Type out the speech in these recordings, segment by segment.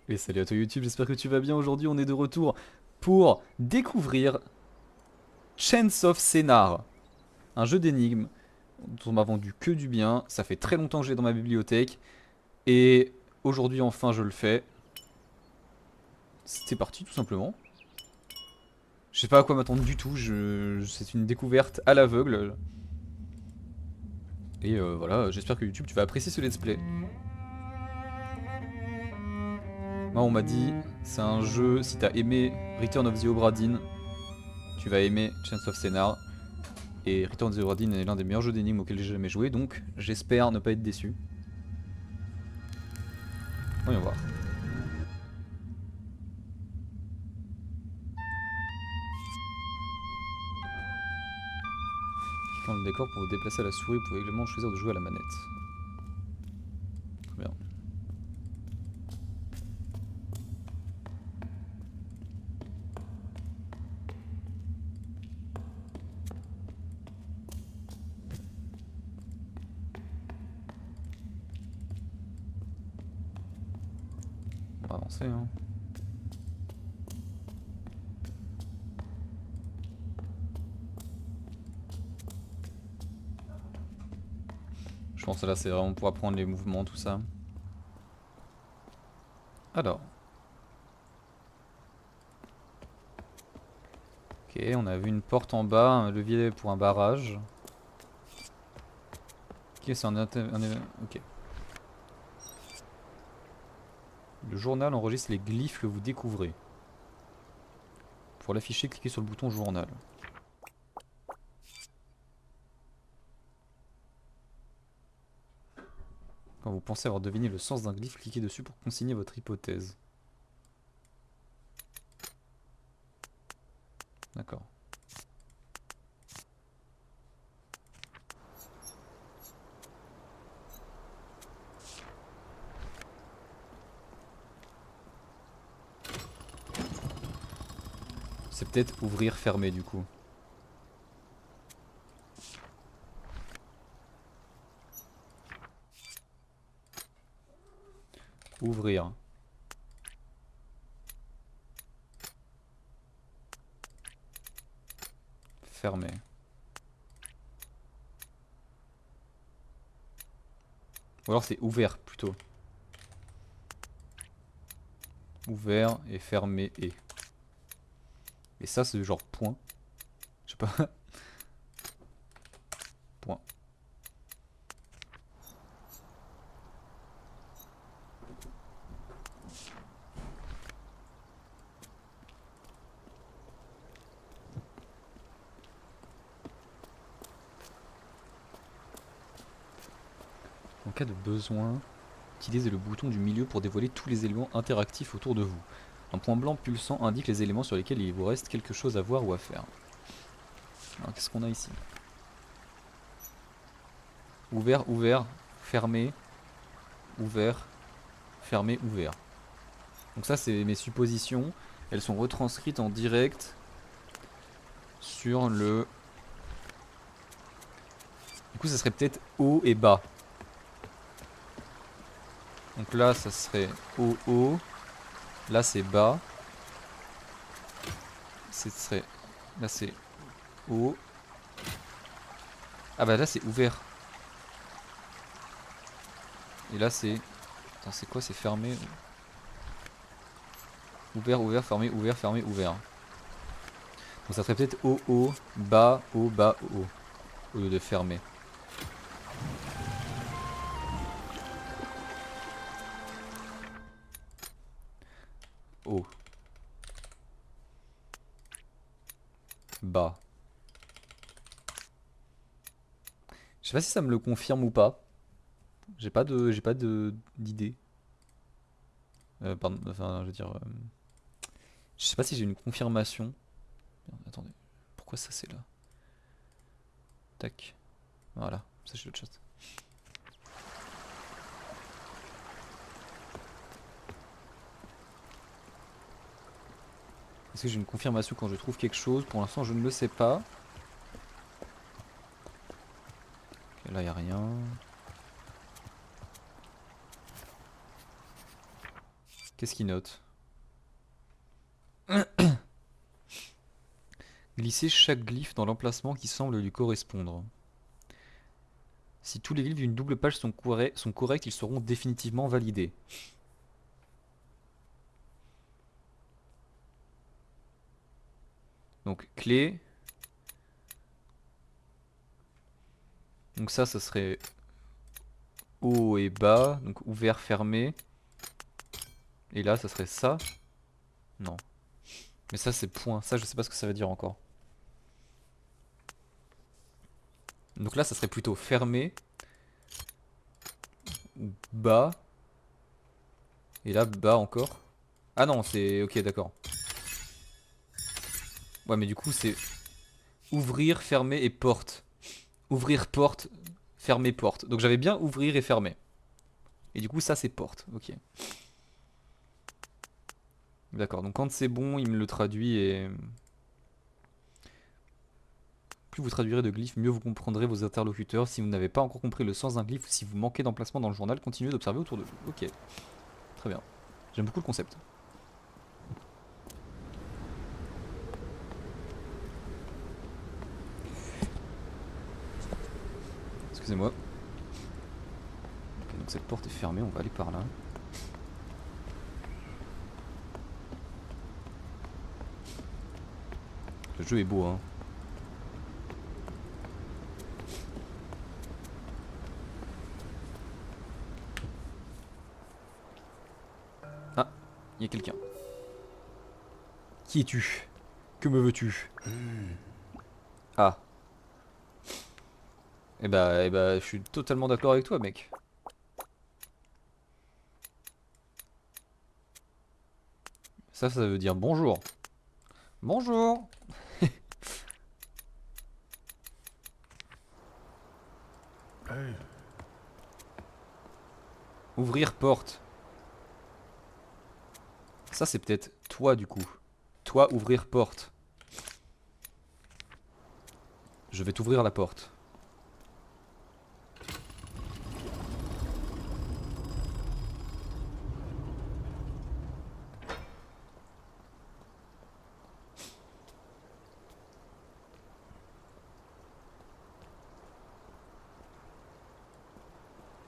Et salut à toi YouTube, j'espère que tu vas bien. Aujourd'hui, on est de retour pour découvrir Chains of Scénar, un jeu d'énigmes dont on m'a vendu que du bien. Ça fait très longtemps que j'ai dans ma bibliothèque et aujourd'hui, enfin, je le fais. C'est parti, tout simplement. Je sais pas à quoi m'attendre du tout. C'est une découverte à l'aveugle. Et voilà, j'espère que YouTube, tu vas apprécier ce let's play. Moi, on m'a dit, c'est un jeu. Si t'as aimé Return of the Obra Dinn, tu vas aimer Chains of Scénar. Et Return of the Obra Dinn est l'un des meilleurs jeux d'énigmes auxquels j'ai jamais joué, donc j'espère ne pas être déçu. Voyons voir. Cliquez dans le décor pour vous déplacer à la souris, vous pouvez également choisir de jouer à la manette. Très bien. On va avancer, hein. Je pense que là c'est vraiment pour apprendre les mouvements, tout ça. Alors. Ok, on a vu une porte en bas, un levier pour un barrage. Ok, c'est ok. Le journal enregistre les glyphes que vous découvrez. Pour l'afficher, cliquez sur le bouton journal. Quand vous pensez avoir deviné le sens d'un glyphe, cliquez dessus pour consigner votre hypothèse. D'accord. C'est peut-être ouvrir, fermer du coup. Ouvrir, fermer. Ou alors c'est ouvert plutôt. Ouvert et fermé et. Et ça c'est genre point. Je sais pas. Point. En cas de besoin, utilisez le bouton du milieu pour dévoiler tous les éléments interactifs autour de vous. Un point blanc pulsant indique les éléments sur lesquels il vous reste quelque chose à voir ou à faire. Alors qu'est-ce qu'on a ici? Ouvert, ouvert, fermé, ouvert, fermé, ouvert. Donc ça c'est mes suppositions. Elles sont retranscrites en direct sur le... Du coup ça serait peut-être haut et bas. Donc là ça serait haut, haut. Là c'est bas. Ce serait... Là c'est haut. Ah bah là c'est ouvert. Et là c'est... Attends c'est quoi? C'est fermé. Ouvert, ouvert, fermé, ouvert, fermé, ouvert. Donc ça serait peut-être haut, haut, bas, haut, bas, haut. Au lieu de fermé. Haut, bas. Je sais pas si ça me le confirme ou pas. J'ai pas de d'idée. Pardon, enfin je veux dire... je sais pas si j'ai une confirmation. Merde, attendez, pourquoi ça c'est là? Tac, voilà, ça j'ai le chat. Est-ce que j'ai une confirmation quand je trouve quelque chose? Pour l'instant je ne le sais pas. Ok, là y a rien. Qu'est-ce qu'il note? Glisser chaque glyphe dans l'emplacement qui semble lui correspondre. Si tous les glyphes d'une double page sont corrects, ils seront définitivement validés. Donc clé. Donc ça serait haut et bas. Donc ouvert, fermé. Et là, ça serait ça. Non. Mais ça, c'est point. Ça, je sais pas ce que ça veut dire encore. Donc là, ça serait plutôt fermé. Ou bas. Et là, bas encore. Ah non, c'est... Ok, d'accord. Ouais, mais du coup, c'est ouvrir, fermer et porte. Ouvrir porte, fermer porte. Donc j'avais bien ouvrir et fermer. Et du coup, ça, c'est porte. Ok. D'accord, donc quand c'est bon, il me le traduit et... Plus vous traduirez de glyphes, mieux vous comprendrez vos interlocuteurs. Si vous n'avez pas encore compris le sens d'un glyphe ou si vous manquez d'emplacement dans le journal, continuez d'observer autour de vous. Ok, très bien. J'aime beaucoup le concept. Excusez-moi. Ok, donc cette porte est fermée, on va aller par là. Le jeu est beau, hein. Ah, il y a quelqu'un. Qui es-tu? Que me veux-tu? Ah. Je suis totalement d'accord avec toi, mec. Ça veut dire bonjour. Bonjour. Ouvrir porte. Ça, c'est peut-être toi, du coup. Toi, ouvrir porte. Je vais t'ouvrir la porte.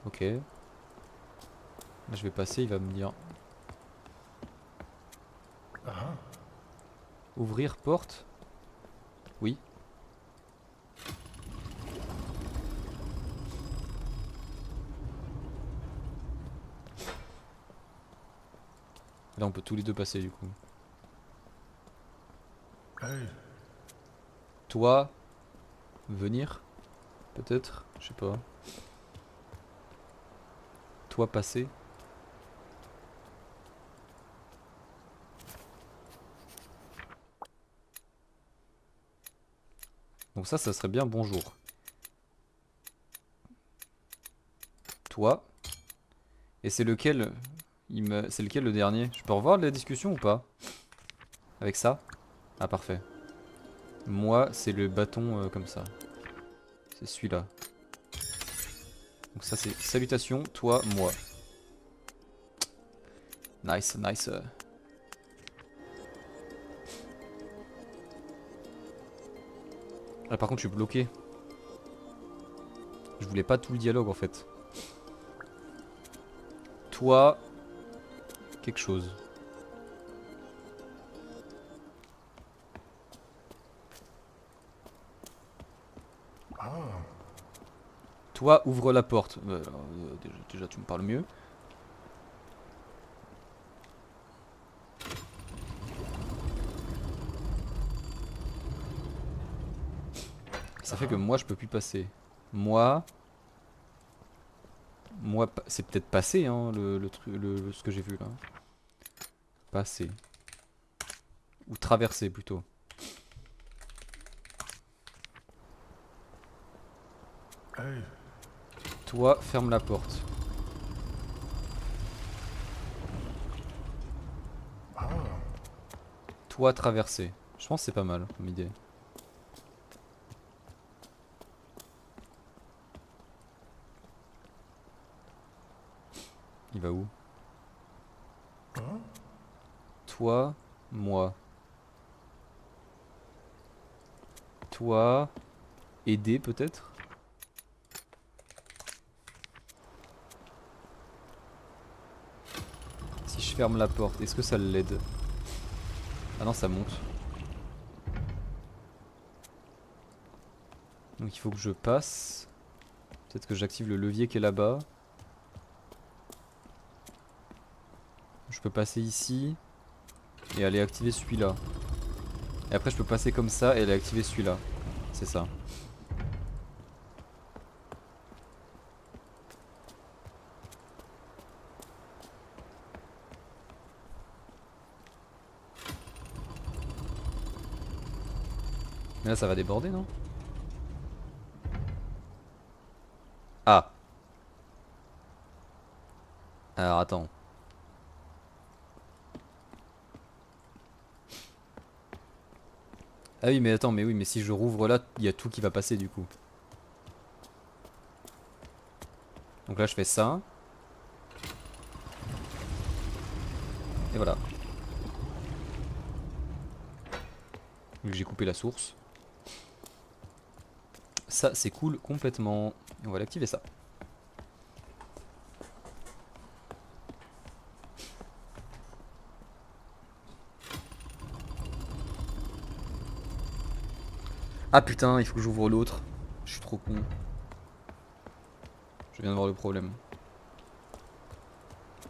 Ok. Là, je vais passer, il va me dire... Ouvrir porte? Oui. Là, on peut tous les deux passer, du coup. Toi, venir? Peut-être? Je sais pas. Toi, passer? Donc ça serait bien bonjour. Toi. Et c'est lequel? C'est lequel le dernier? Je peux revoir la discussion ou pas? Avec ça? Ah, parfait. Moi, c'est le bâton comme ça. C'est celui-là. Donc ça, c'est salutations, toi, moi. Nice, nice. Ah, par contre, je suis bloqué. Je voulais pas tout le dialogue en fait. Toi, quelque chose. Toi, ouvre la porte. Déjà, tu me parles mieux. Ça fait que moi, je peux plus passer. Moi, c'est peut-être passé, hein, ce que j'ai vu là. Passer. Ou traverser plutôt. Toi, ferme la porte. Toi, traverser. Je pense que c'est pas mal comme idée. Il va où? Toi, moi. Toi, aider peut-être. Si je ferme la porte, est-ce que ça l'aide? Ah non, ça monte. Donc il faut que je passe. Peut-être que j'active le levier qui est là-bas. Je peux passer ici et aller activer celui-là. Et après je peux passer comme ça et aller activer celui-là. C'est ça. Mais là ça va déborder, non? Ah. Alors attends. Ah oui mais attends, mais oui mais si je rouvre là, il y a tout qui va passer du coup. Donc là je fais ça. Et voilà. Vu que j'ai coupé la source. Ça c'est cool complètement. Et on va l'activer ça. Ah putain, il faut que j'ouvre l'autre. Je suis trop con. Je viens de voir le problème.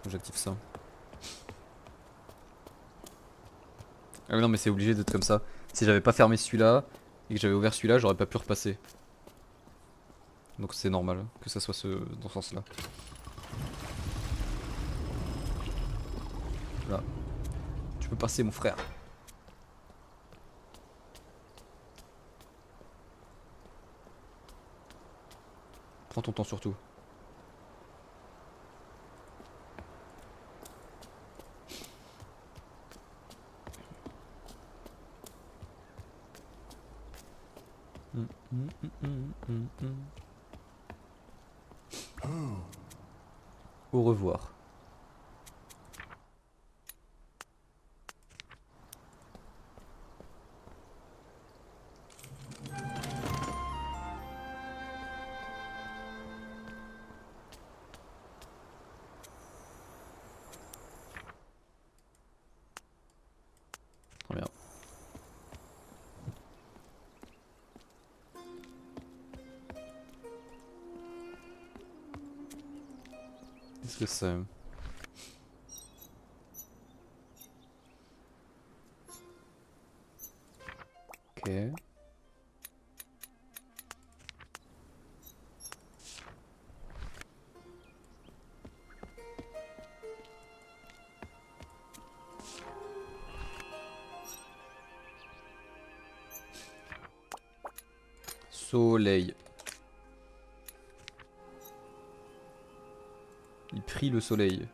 J'active ça. Ah oui non mais c'est obligé d'être comme ça. Si j'avais pas fermé celui-là et que j'avais ouvert celui-là, j'aurais pas pu repasser. Donc c'est normal que ça soit dans ce sens-là. Voilà. Tu peux passer mon frère. Prends ton temps surtout. Au revoir. Très bien. Qu'est-ce que c'est? Ok. Soleil. Il prie le soleil.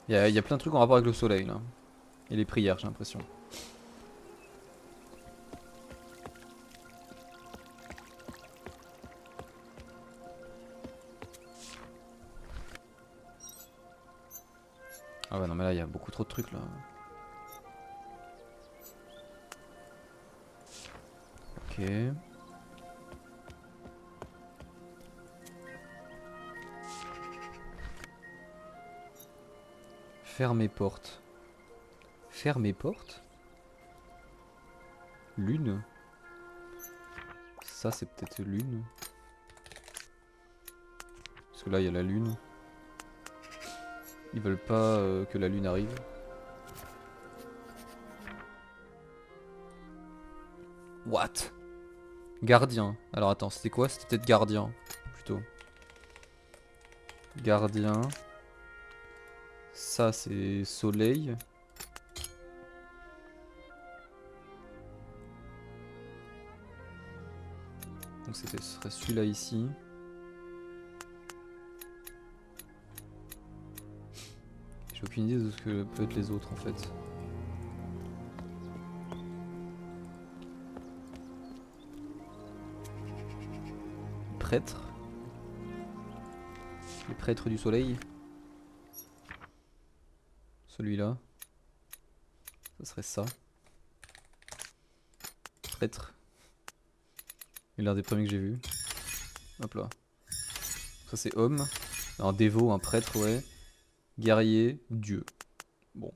Il y a plein de trucs en rapport avec le soleil là. Et les prières, j'ai l'impression. Ah ouais non mais là il y a beaucoup trop de trucs là. Ok. Fermer porte. Fermer porte? Lune? Ça c'est peut-être lune. Parce que là il y a la lune. Ils veulent pas que la lune arrive. What? Gardien. Alors attends, c'était quoi? C'était peut-être gardien, plutôt. Gardien. Ça c'est soleil. Donc ce serait celui-là ici. J'ai aucune idée de ce que peut être les autres en fait. Prêtre. Les prêtres du soleil. Celui-là. Ça serait ça. Prêtre. C'est l'un des premiers que j'ai vu. Hop là. Ça c'est homme. Un dévot, un prêtre, ouais. Guerrier, dieu. Bon.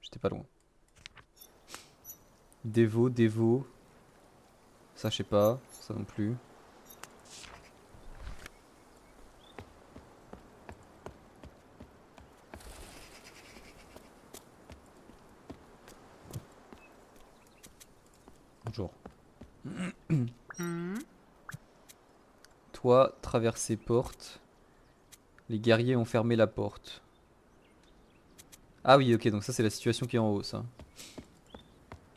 J'étais pas loin. Dévot, dévot. Ça je sais pas. Ça non plus. Bonjour. Toi, traverser porte. Les guerriers ont fermé la porte. Ah oui, ok, donc ça c'est la situation qui est en haut, ça.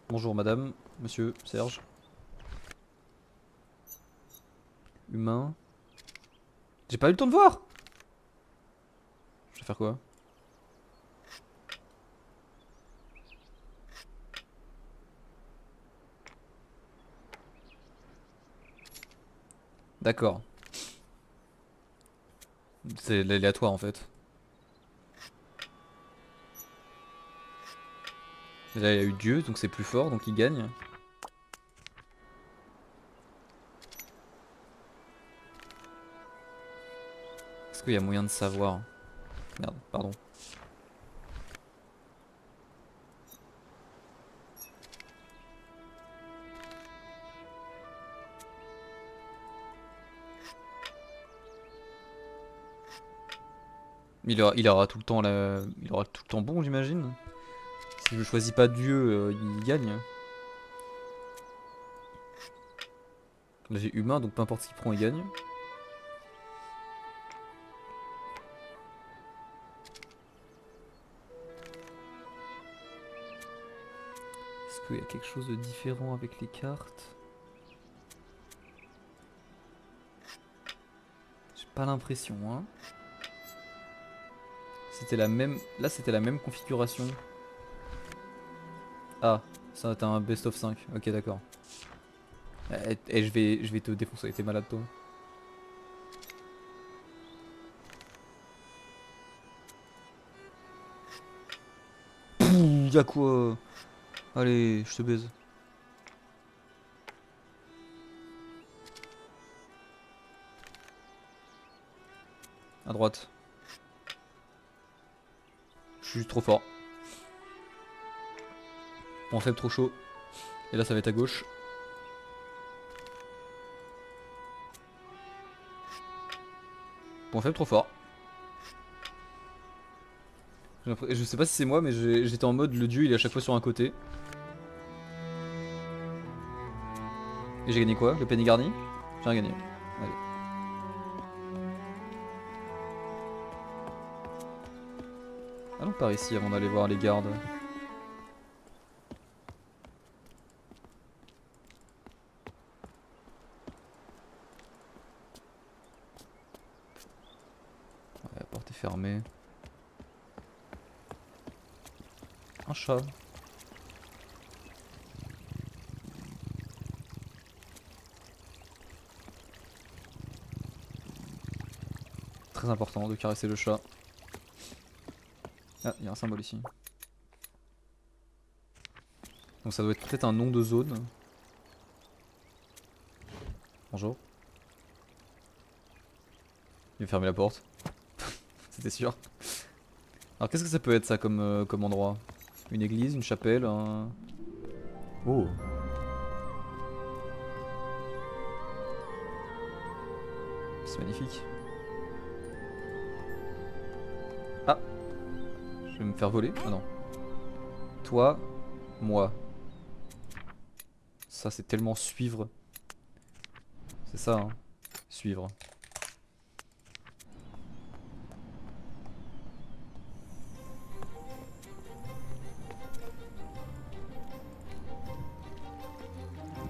Bonjour madame, monsieur, Serge. Humain. J'ai pas eu le temps de voir. Je vais faire quoi? D'accord. C'est aléatoire en fait. Et là il y a eu Dieu, donc c'est plus fort, donc il gagne. Est-ce qu'il y a moyen de savoir? Merde, pardon. Il aura tout le temps il aura tout le temps bon, j'imagine. Si je choisis pas Dieu, il gagne. Là j'ai humain, donc peu importe ce qu'il prend, il gagne. Est-ce qu'il y a quelque chose de différent avec les cartes? J'ai pas l'impression, hein. C'était la même. Là c'était la même configuration. Ah, ça t'as un best of 5. Ok, d'accord. Et je vais te défoncer, t'es malade toi. Y'a quoi? Allez, je te baise. À droite. Je suis trop fort. Bon, faible trop chaud. Et là ça va être à gauche. Bon, faible trop fort. Je sais pas si c'est moi, mais j'étais en mode le dieu il est à chaque fois sur un côté. Et j'ai gagné quoi? Le penny garni? J'ai rien gagné. Allez. Allons par ici avant d'aller voir les gardes. Ouais, la porte est fermée. Un chat. Très important de caresser le chat. Ah, il y a un symbole ici. Donc ça doit être peut-être un nom de zone. Bonjour. Il va fermer la porte. C'était sûr. Alors qu'est-ce que ça peut être ça comme endroit? Une église, une chapelle, un... Oh. C'est magnifique. Ah. Je vais me faire voler. Ah non. Toi, moi. Ça c'est tellement suivre. C'est ça, hein. Suivre.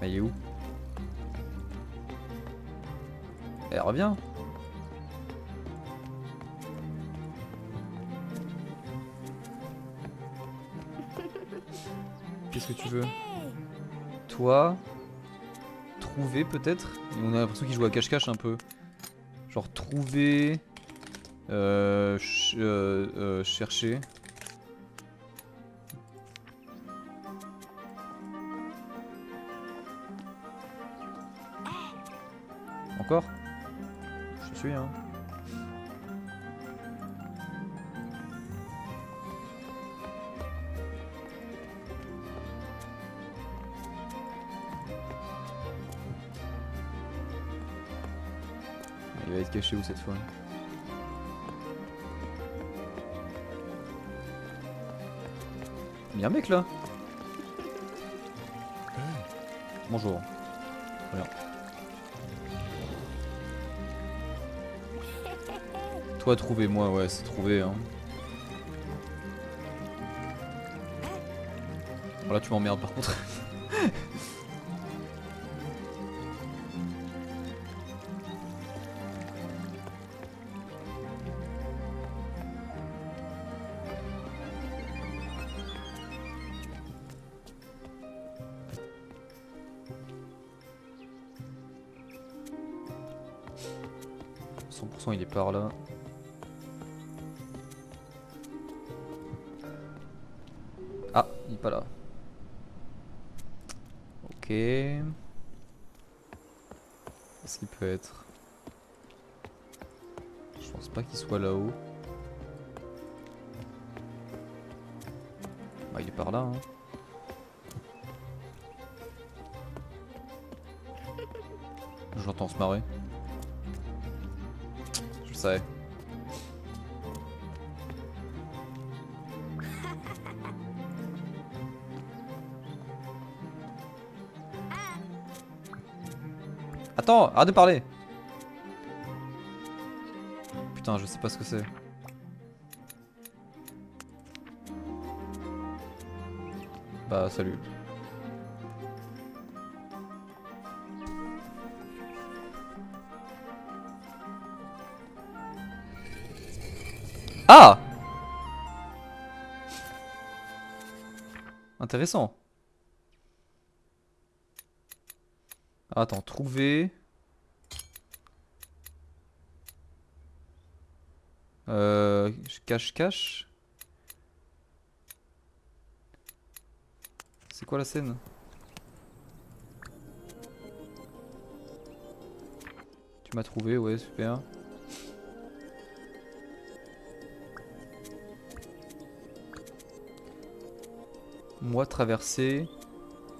Mais il est où? Eh, reviens. Qu'est-ce que tu veux? Toi, trouver peut-être? On a l'impression qu'il joue à cache-cache un peu. Genre trouver, chercher. Encore? Je suis hein. Il va être caché où cette fois? Il y a un mec là. Bonjour. Rien. Toi trouver, moi ouais c'est trouver hein. Bon, là tu m'emmerdes par contre. Il est par là. Ah, il est pas là. Ok. Est-ce qu'il peut être? Je pense pas qu'il soit là-haut. Bah il est par là hein. Je l'entends se marrer. Je le savais. Attends, arrête de parler. Putain, je sais pas ce que c'est. Bah salut. Ah! Intéressant. Attends, trouver. Cache-cache. C'est quoi la scène? Tu m'as trouvé, ouais, super. Moi, traverser.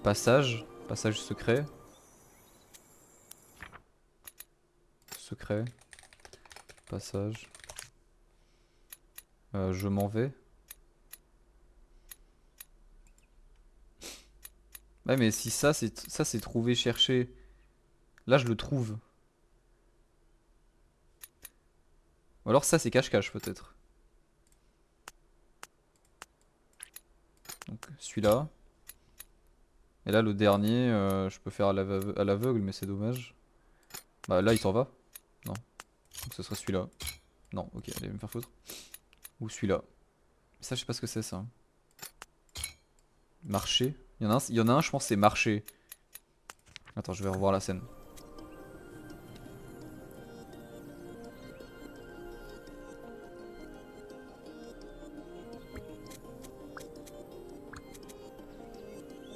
Passage. Passage secret. Secret. Passage. Je m'en vais. Ouais, mais si ça c'est trouver, chercher. Là, je le trouve. Ou alors ça, c'est cache-cache peut-être. Donc celui-là. Et là, le dernier, je peux faire à l'aveugle, mais c'est dommage. Bah là, il s'en va. Non. Donc ce serait celui-là. Non, ok, allez me faire foutre. Ou celui-là. Ça, je sais pas ce que c'est ça. Marcher. Il y en a un, je pense, c'est marcher. Attends, je vais revoir la scène.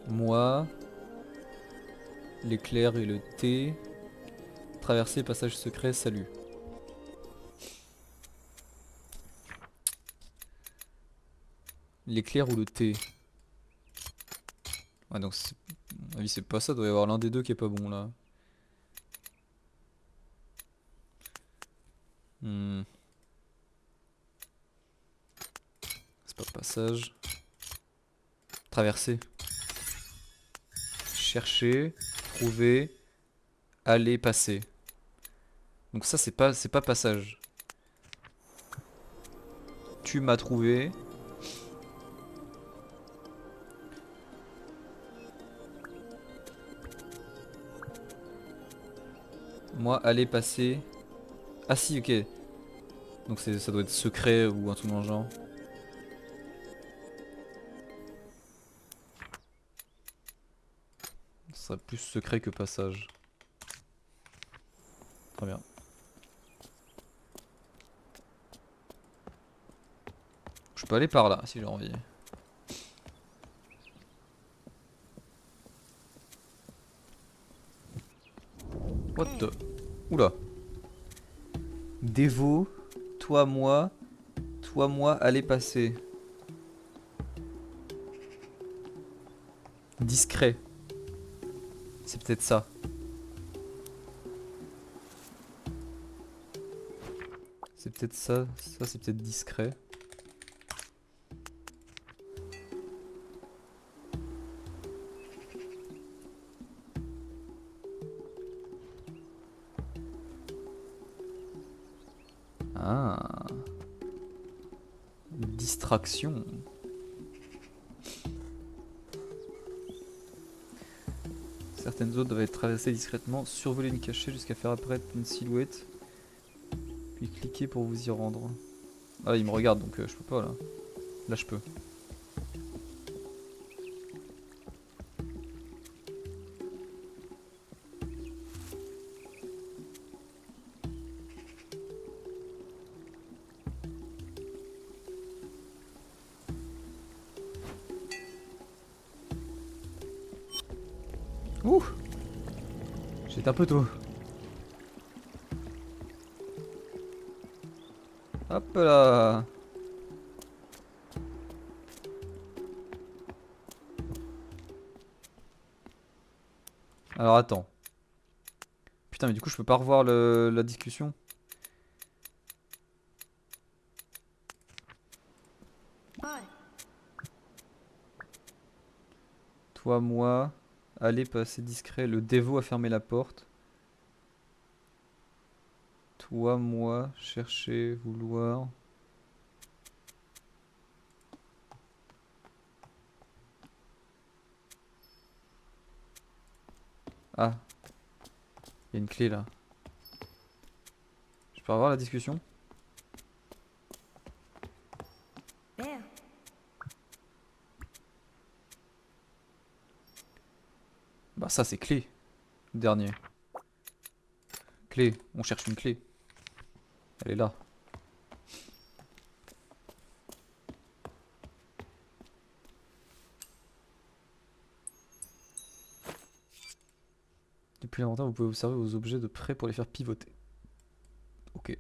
Moi. L'éclair et le thé. Traverser, passage secret, salut. L'éclair ou le thé. Ouais, donc à mon avis c'est pas ça, doit y avoir l'un des deux qui est pas bon là. Hmm. C'est pas passage. Traverser. Chercher, trouver, aller, passer. Donc ça c'est pas passage. Tu m'as trouvé. Moi aller, passer. Ah si, ok. Donc ça doit être secret ou un truc dans le genre. Ce serait plus secret que passage. Très bien. Je peux aller par là si j'ai envie. What the... Oula. Dévot, toi, moi, allez passer. Discret. C'est peut-être ça. C'est peut-être ça. Ça, c'est peut-être discret. Ah. Distraction. Certaines zones doivent être traversées discrètement. Survoler une cachette jusqu'à faire apparaître une silhouette. Puis cliquez pour vous y rendre. Ah, il me regarde donc je peux pas là. Là, je peux. Ouh! J'étais un peu tôt. Hop là! Alors attends. Putain, mais du coup, je peux pas revoir la discussion. Toi, moi, allez passer discret. Le dévot a fermé la porte. Toi, moi, chercher, vouloir. Ah, il y a une clé là. Je peux revoir la discussion? Bah ça c'est clé. Dernier. Clé, on cherche une clé. Elle est là. Depuis l'inventaire, vous pouvez observer vos objets de près pour les faire pivoter. Ok.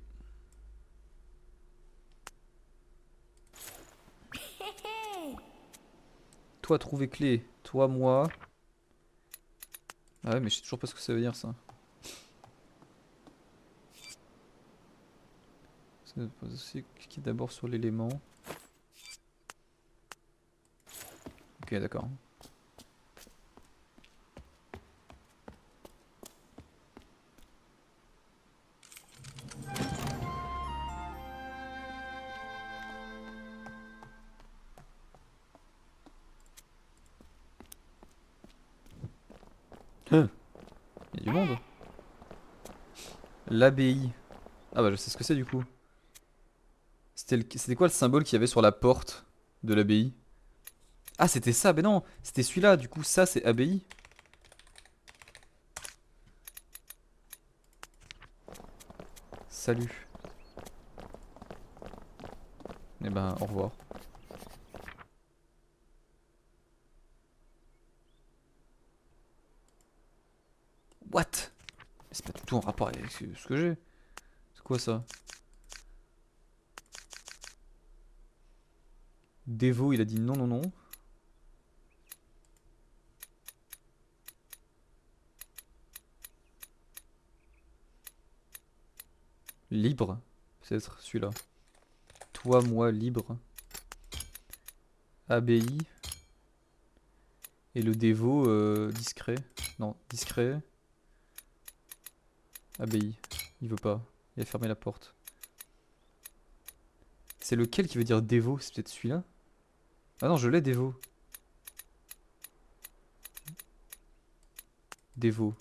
Toi, trouver clé. Toi, moi. Ah ouais, mais je sais toujours pas ce que ça veut dire ça. Cliquez d'abord sur l'élément. Ok, d'accord. Il y a du monde. L'abbaye. Ah bah je sais ce que c'est du coup. C'était quoi le symbole qu'il y avait sur la porte de l'abbaye? Ah c'était ça, mais non, c'était celui-là, du coup ça c'est abbaye. Salut. Eh ben au revoir. What? C'est pas du tout en rapport avec ce que j'ai. C'est quoi ça? Dévot, il a dit non, non, non. Libre, peut-être celui-là. Toi, moi, libre. Abbaye. Et le dévot, discret. Non, discret. Abbaye. Il veut pas. Il a fermé la porte. C'est lequel qui veut dire dévot? C'est peut-être celui-là? Ah non, je l'ai dévot. Dévot.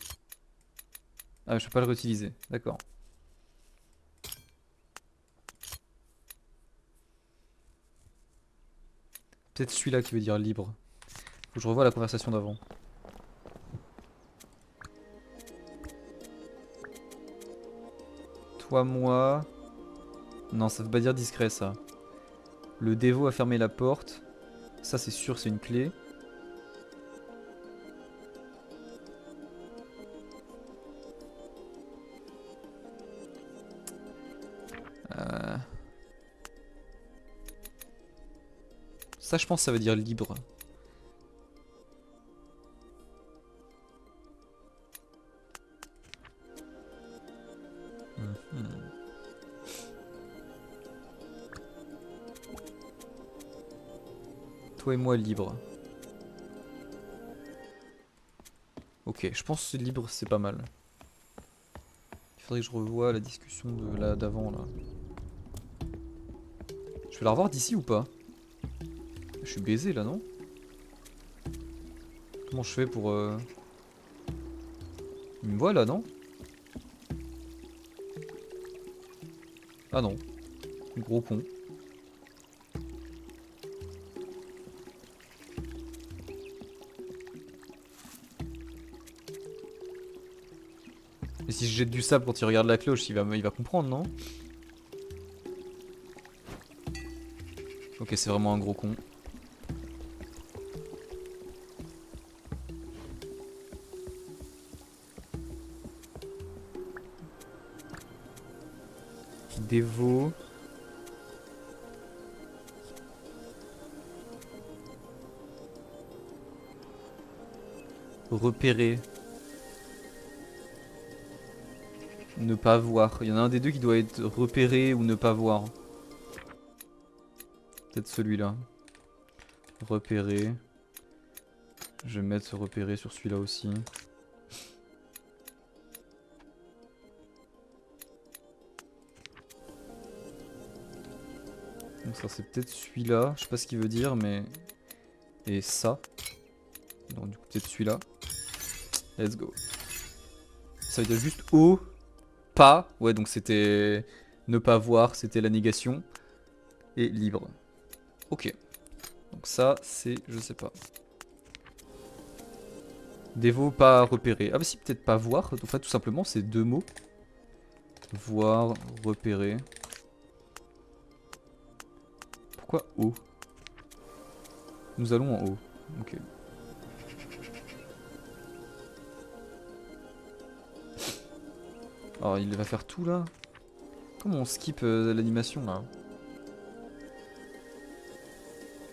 Ah, je peux pas le réutiliser. D'accord. Peut-être celui-là qui veut dire libre. Faut que je revoie la conversation d'avant. Toi, moi... Non, ça veut pas dire discret, ça. Le dévot a fermé la porte. Ça, c'est sûr, c'est une clé. Euh... Ça, je pense, ça veut dire libre. Mhm. Toi et moi, libre. Ok, je pense que libre, c'est pas mal. Il faudrait que je revoie la discussion de là d'avant, là. Je vais la revoir d'ici ou pas? Je suis baisé, là, non? Comment je fais pour... Il me voit, là, non? Ah non. Gros con. Et si je jette du sable quand il regarde la cloche, il va comprendre, non? Ok, c'est vraiment un gros con. Dévot. Repérer. Ne pas voir. Il y en a un des deux qui doit être repéré ou ne pas voir. Peut-être celui-là. Repérer. Je vais mettre repérer sur celui-là aussi. Donc ça c'est peut-être celui-là. Je sais pas ce qu'il veut dire mais... Et ça. Donc du coup peut-être celui-là. Let's go. Ça veut dire juste O. Pas. Ouais donc c'était... Ne pas voir, c'était la négation. Et libre. Ok. Donc ça c'est... Je sais pas. Dévot pas repérer. Ah bah si peut-être pas voir. En fait tout simplement c'est deux mots. Voir, repérer. Pourquoi O? Nous allons en haut. Ok. Alors il va faire tout là. Comment on skip l'animation là?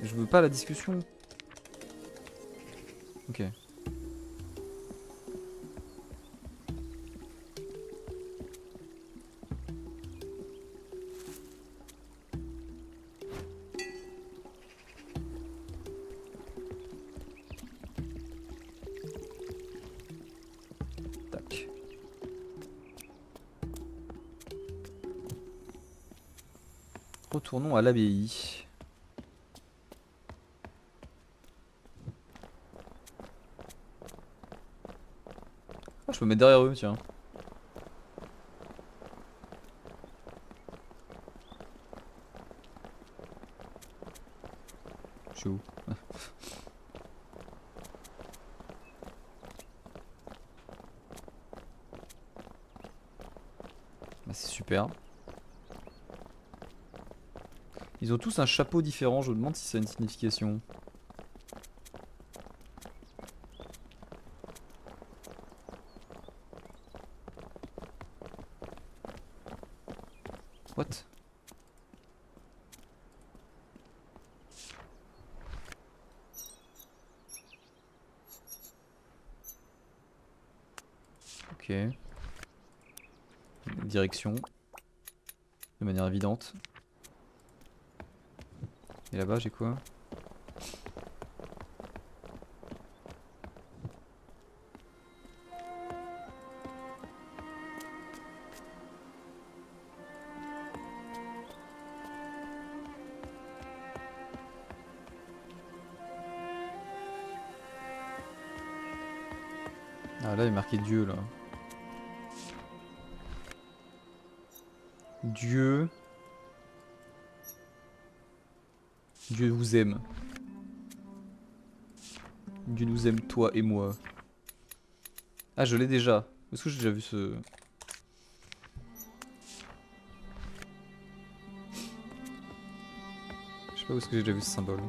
Je veux pas la discussion. Ok. Tac. Retournons à l'abbaye. Ah, je peux me mettre derrière eux, tiens. Je suis où? Bah, c'est super. Ils ont tous un chapeau différent, je me demande si ça a une signification. What? Ok. Direction. De manière évidente. Et là-bas, j'ai quoi? Ah là, il est marqué Dieu là. Dieu. Dieu vous aime. Dieu nous aime, toi et moi. Ah, je l'ai déjà. Est-ce que j'ai déjà vu ce... sais pas où est-ce que j'ai déjà vu ce symbole.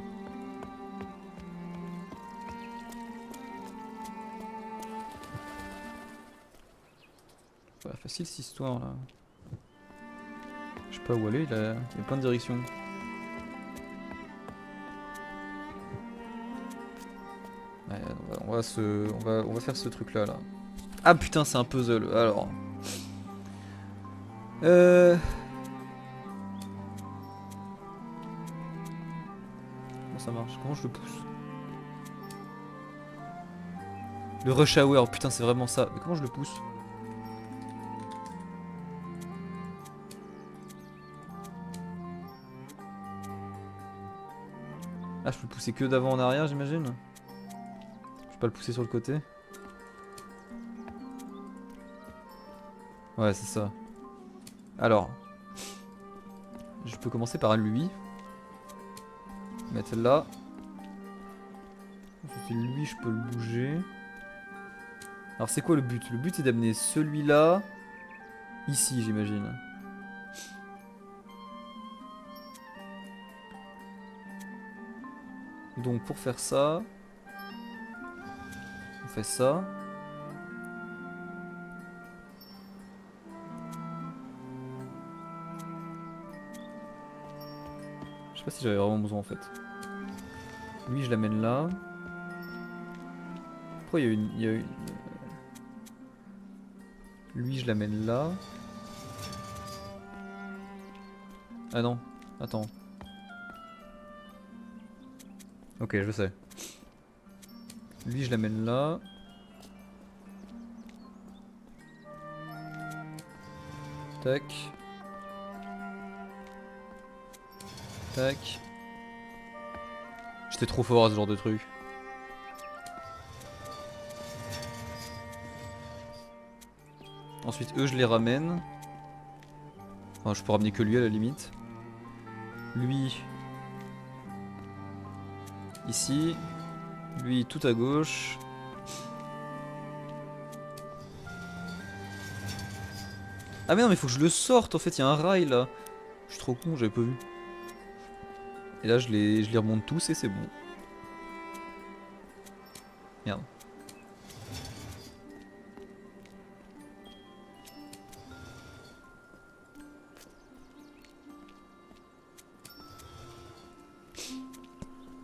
Pas facile cette histoire là. Je sais pas où aller, il y a plein de directions. Ouais, on va faire ce truc là. Ah putain, c'est un puzzle. Alors. Comment ça marche? Comment je le pousse? Le rush hour, putain, c'est vraiment ça. Mais comment je le pousse? Ah, je peux le pousser que d'avant en arrière, j'imagine? Je peux pas le pousser sur le côté? Ouais, c'est ça. Alors, je peux commencer par lui. Mettre là. Ensuite, lui, je peux le bouger. Alors, c'est quoi le but? Le but, c'est d'amener celui-là ici, j'imagine. Donc, pour faire ça, on fait ça. Je sais pas si j'avais vraiment besoin en fait. Lui, je l'amène là. Pourquoi il y a une... Lui, je l'amène là. Ah non, attends. Ok, je sais. Lui, je l'amène là. Tac. Tac. J'étais trop fort à ce genre de truc. Ensuite, eux, je les ramène. Enfin, je peux ramener que lui à la limite. Lui. Ici. Lui, tout à gauche. Ah mais non, mais faut que je le sorte. En fait, il y a un rail là. Je suis trop con, j'avais pas vu. Et là, je les remonte tous et c'est bon. Merde.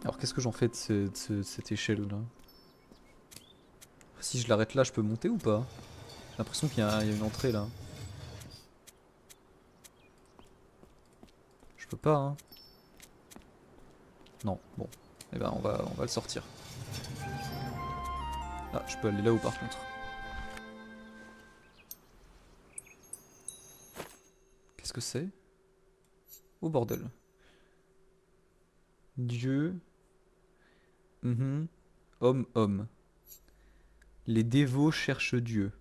Alors qu'est-ce que j'en fais de cette échelle là? Si je l'arrête là, je peux monter ou pas? J'ai l'impression qu'il y a une entrée là. Je peux pas, hein. Non, bon. Eh ben on va le sortir. Ah, je peux aller là-haut par contre. Qu'est-ce que c'est? Oh bordel. Dieu. Homme, homme. Les dévots cherchent Dieu.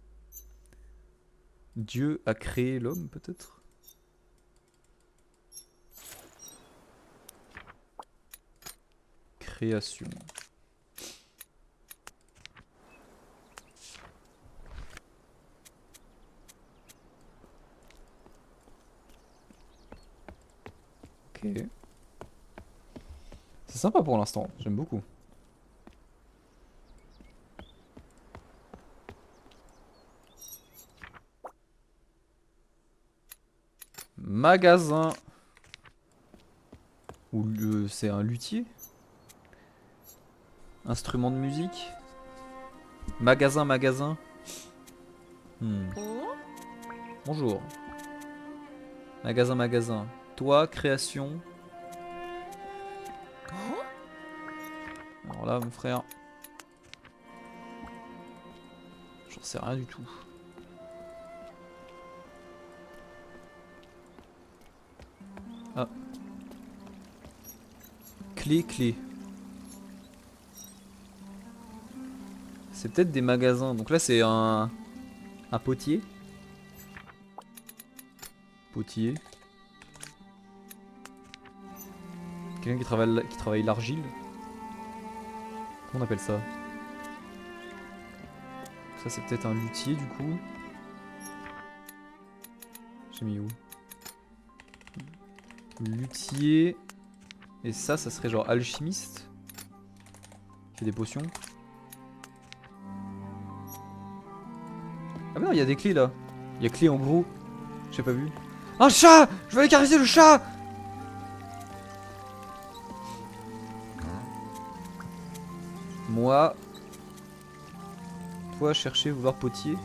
Dieu a créé l'homme peut-être? Création. Ok. C'est sympa pour l'instant, j'aime beaucoup. Magasin. Ou c'est un luthier? Instrument de musique? Magasin, magasin. Bonjour. Magasin, magasin. Toi, création. Alors là, mon frère. J'en sais rien du tout. Ah. Clé, clé. C'est peut-être des magasins. Donc là, c'est un potier. Potier. Quelqu'un qui travaille l'argile. Comment on appelle ça? Ça, c'est peut-être un luthier du coup. J'ai mis où? Luthier. Et ça serait genre alchimiste. Qui fait des potions. Ah mais non, il y a des clés là. Il y a clés en gros. J'ai pas vu. Un chat! Je vais aller caresser le chat! Moi. Toi, chercher, vouloir potier.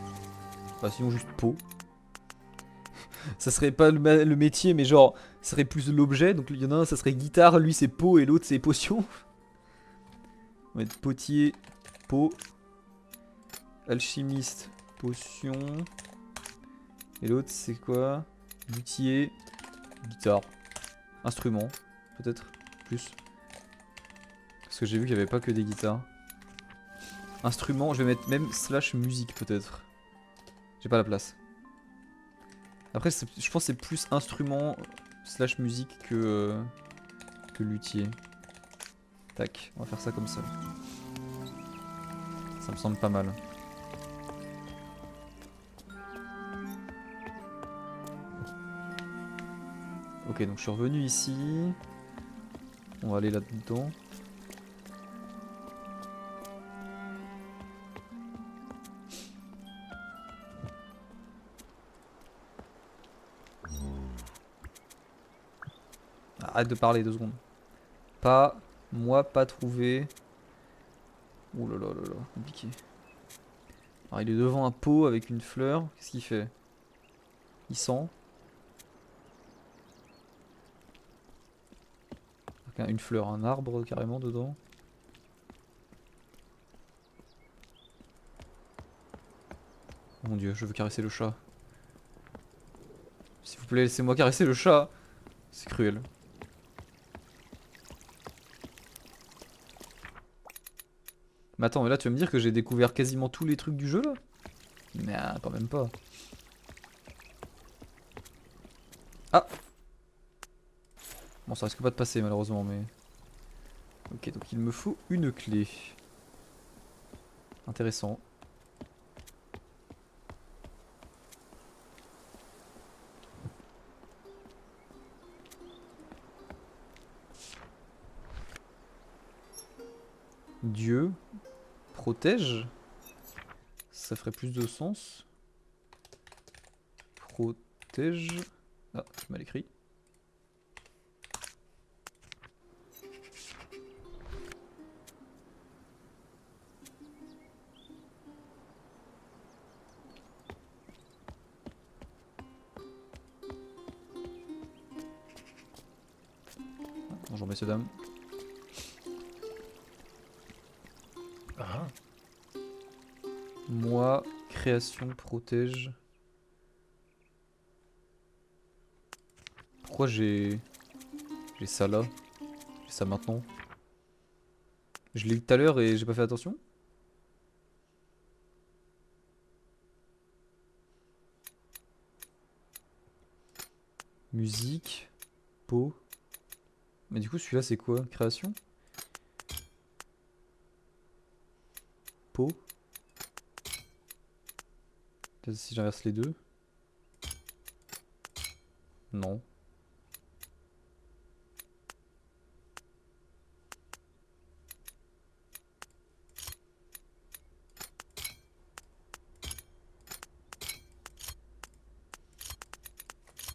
Bah sinon juste pot. Ça serait pas le métier, mais genre, ça serait plus l'objet. Donc il y en a un, ça serait guitare, lui c'est pot et l'autre c'est potion. On va mettre potier, pot. Alchimiste, potion. Et l'autre c'est quoi? Luthier, guitare. Instrument, peut-être. Plus. Parce que j'ai vu qu'il n'y avait pas que des guitares. Instrument, je vais mettre même slash musique peut-être. J'ai pas la place. Après, je pense que c'est plus instrument slash musique que luthier. Tac, on va faire ça comme ça. Ça me semble pas mal. Ok, donc je suis revenu ici. On va aller là-dedans. Arrête de parler 2 secondes. Pas, moi pas trouvé. Ouh là là là là, compliqué. Alors il est devant un pot avec une fleur. Qu'est-ce qu'il fait? Il sent. Une fleur, un arbre carrément dedans. Oh mon dieu, je veux caresser le chat. S'il vous plaît, laissez-moi caresser le chat. C'est cruel. Mais attends, mais là tu vas me dire que j'ai découvert quasiment tous les trucs du jeu là? Mais quand même pas. Ah! Bon, ça risque pas de passer malheureusement, mais... Ok, donc il me faut une clé. Intéressant. Dieu protège. Ça ferait plus de sens. Protège. Ah, c'est mal écrit. Bonjour messieurs dames. Ah. Moi, création protège. Pourquoi j'ai ça là? J'ai ça maintenant. Je l'ai eu tout à l'heure et j'ai pas fait attention. Musique, peau. Mais du coup celui-là c'est quoi? Création? Peau. Peut-être si j'inverse les deux. Non.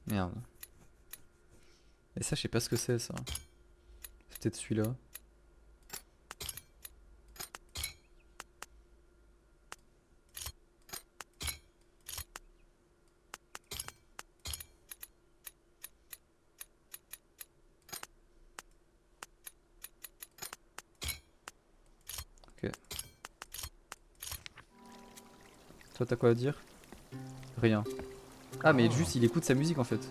Merde. Et ça je sais pas ce que c'est ça. C'est peut-être celui-là. Ok. Toi t'as quoi à dire? Rien. Ah mais juste il écoute sa musique en fait.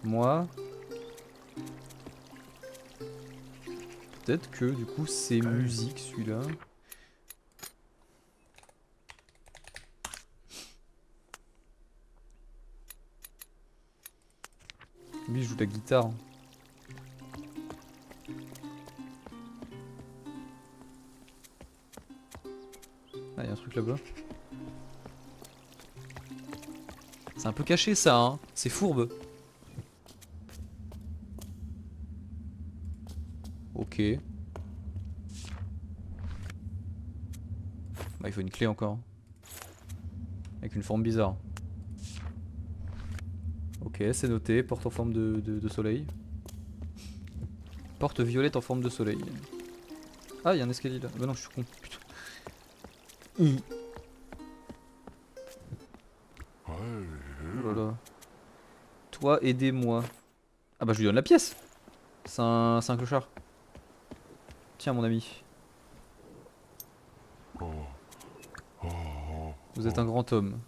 Moi. Peut-être que du coup c'est musique celui-là. Lui il joue de la guitare. Ah, il y a un truc là-bas. C'est un peu caché ça, hein. C'est fourbe. Ok. Bah il faut une clé encore. Avec une forme bizarre. Ok, c'est noté. Porte en forme de soleil. Porte violette en forme de soleil. Ah, il y a un escalier là. Bah non, je suis con. Putain. Oh là là. Toi, aidez-moi. Ah bah je lui donne la pièce. C'est un clochard. Tiens mon ami. Vous êtes un grand homme.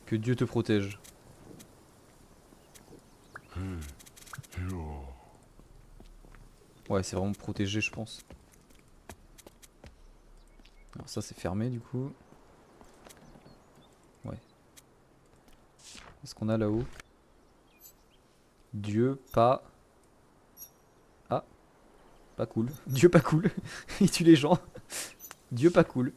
Que Dieu te protège. Ouais, c'est vraiment protégé, je pense. Alors ça, c'est fermé du coup. Ouais. Qu'est-ce qu'on a là-haut? Dieu pas... Ah, pas cool. Dieu pas cool. Il tue les gens. Dieu pas cool.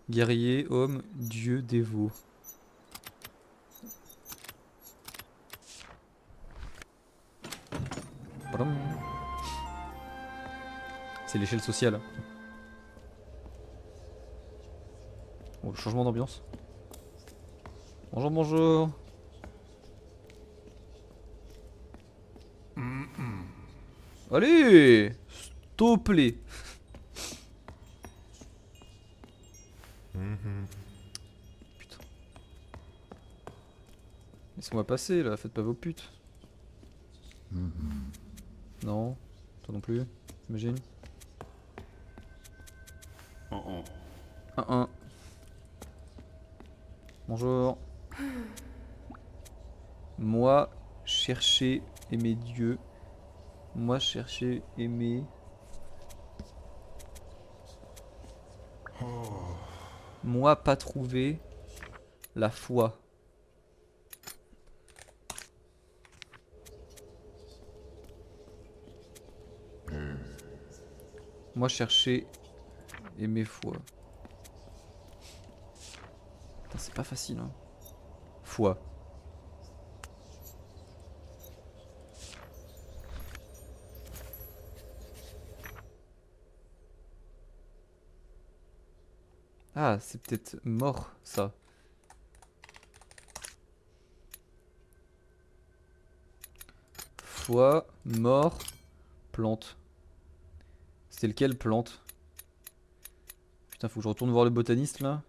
Guerrier, homme, dieu, dévot. Brum. C'est l'échelle sociale. Oh, le changement d'ambiance. Bonjour, bonjour. Allez, s'il te plaît. Putain. Laissez-moi passer là, faites pas vos putes. Non, toi non plus, j'imagine. 1-1. Bonjour. Moi, chercher aimer Dieu. Moi, chercher aimer. Moi, pas trouver la foi. Moi, chercher aimer foi. Putain, c'est pas facile, hein. Foi. Ah, c'est peut-être mort, ça. Foi, mort, plante. C'était lequel, plante? Putain, faut que je retourne voir le botaniste, là.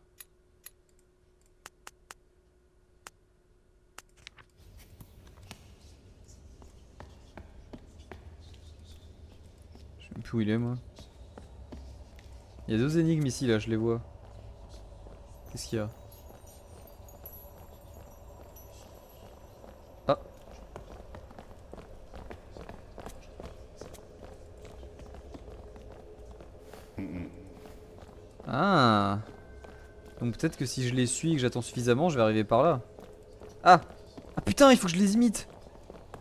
Je sais même plus où il est, moi. Il y a deux énigmes ici, là, je les vois. Qu'est-ce qu'il y a? Ah. Ah. Donc peut-être que si je les suis et que j'attends suffisamment, je vais arriver par là. Ah. Ah putain, il faut que je les imite.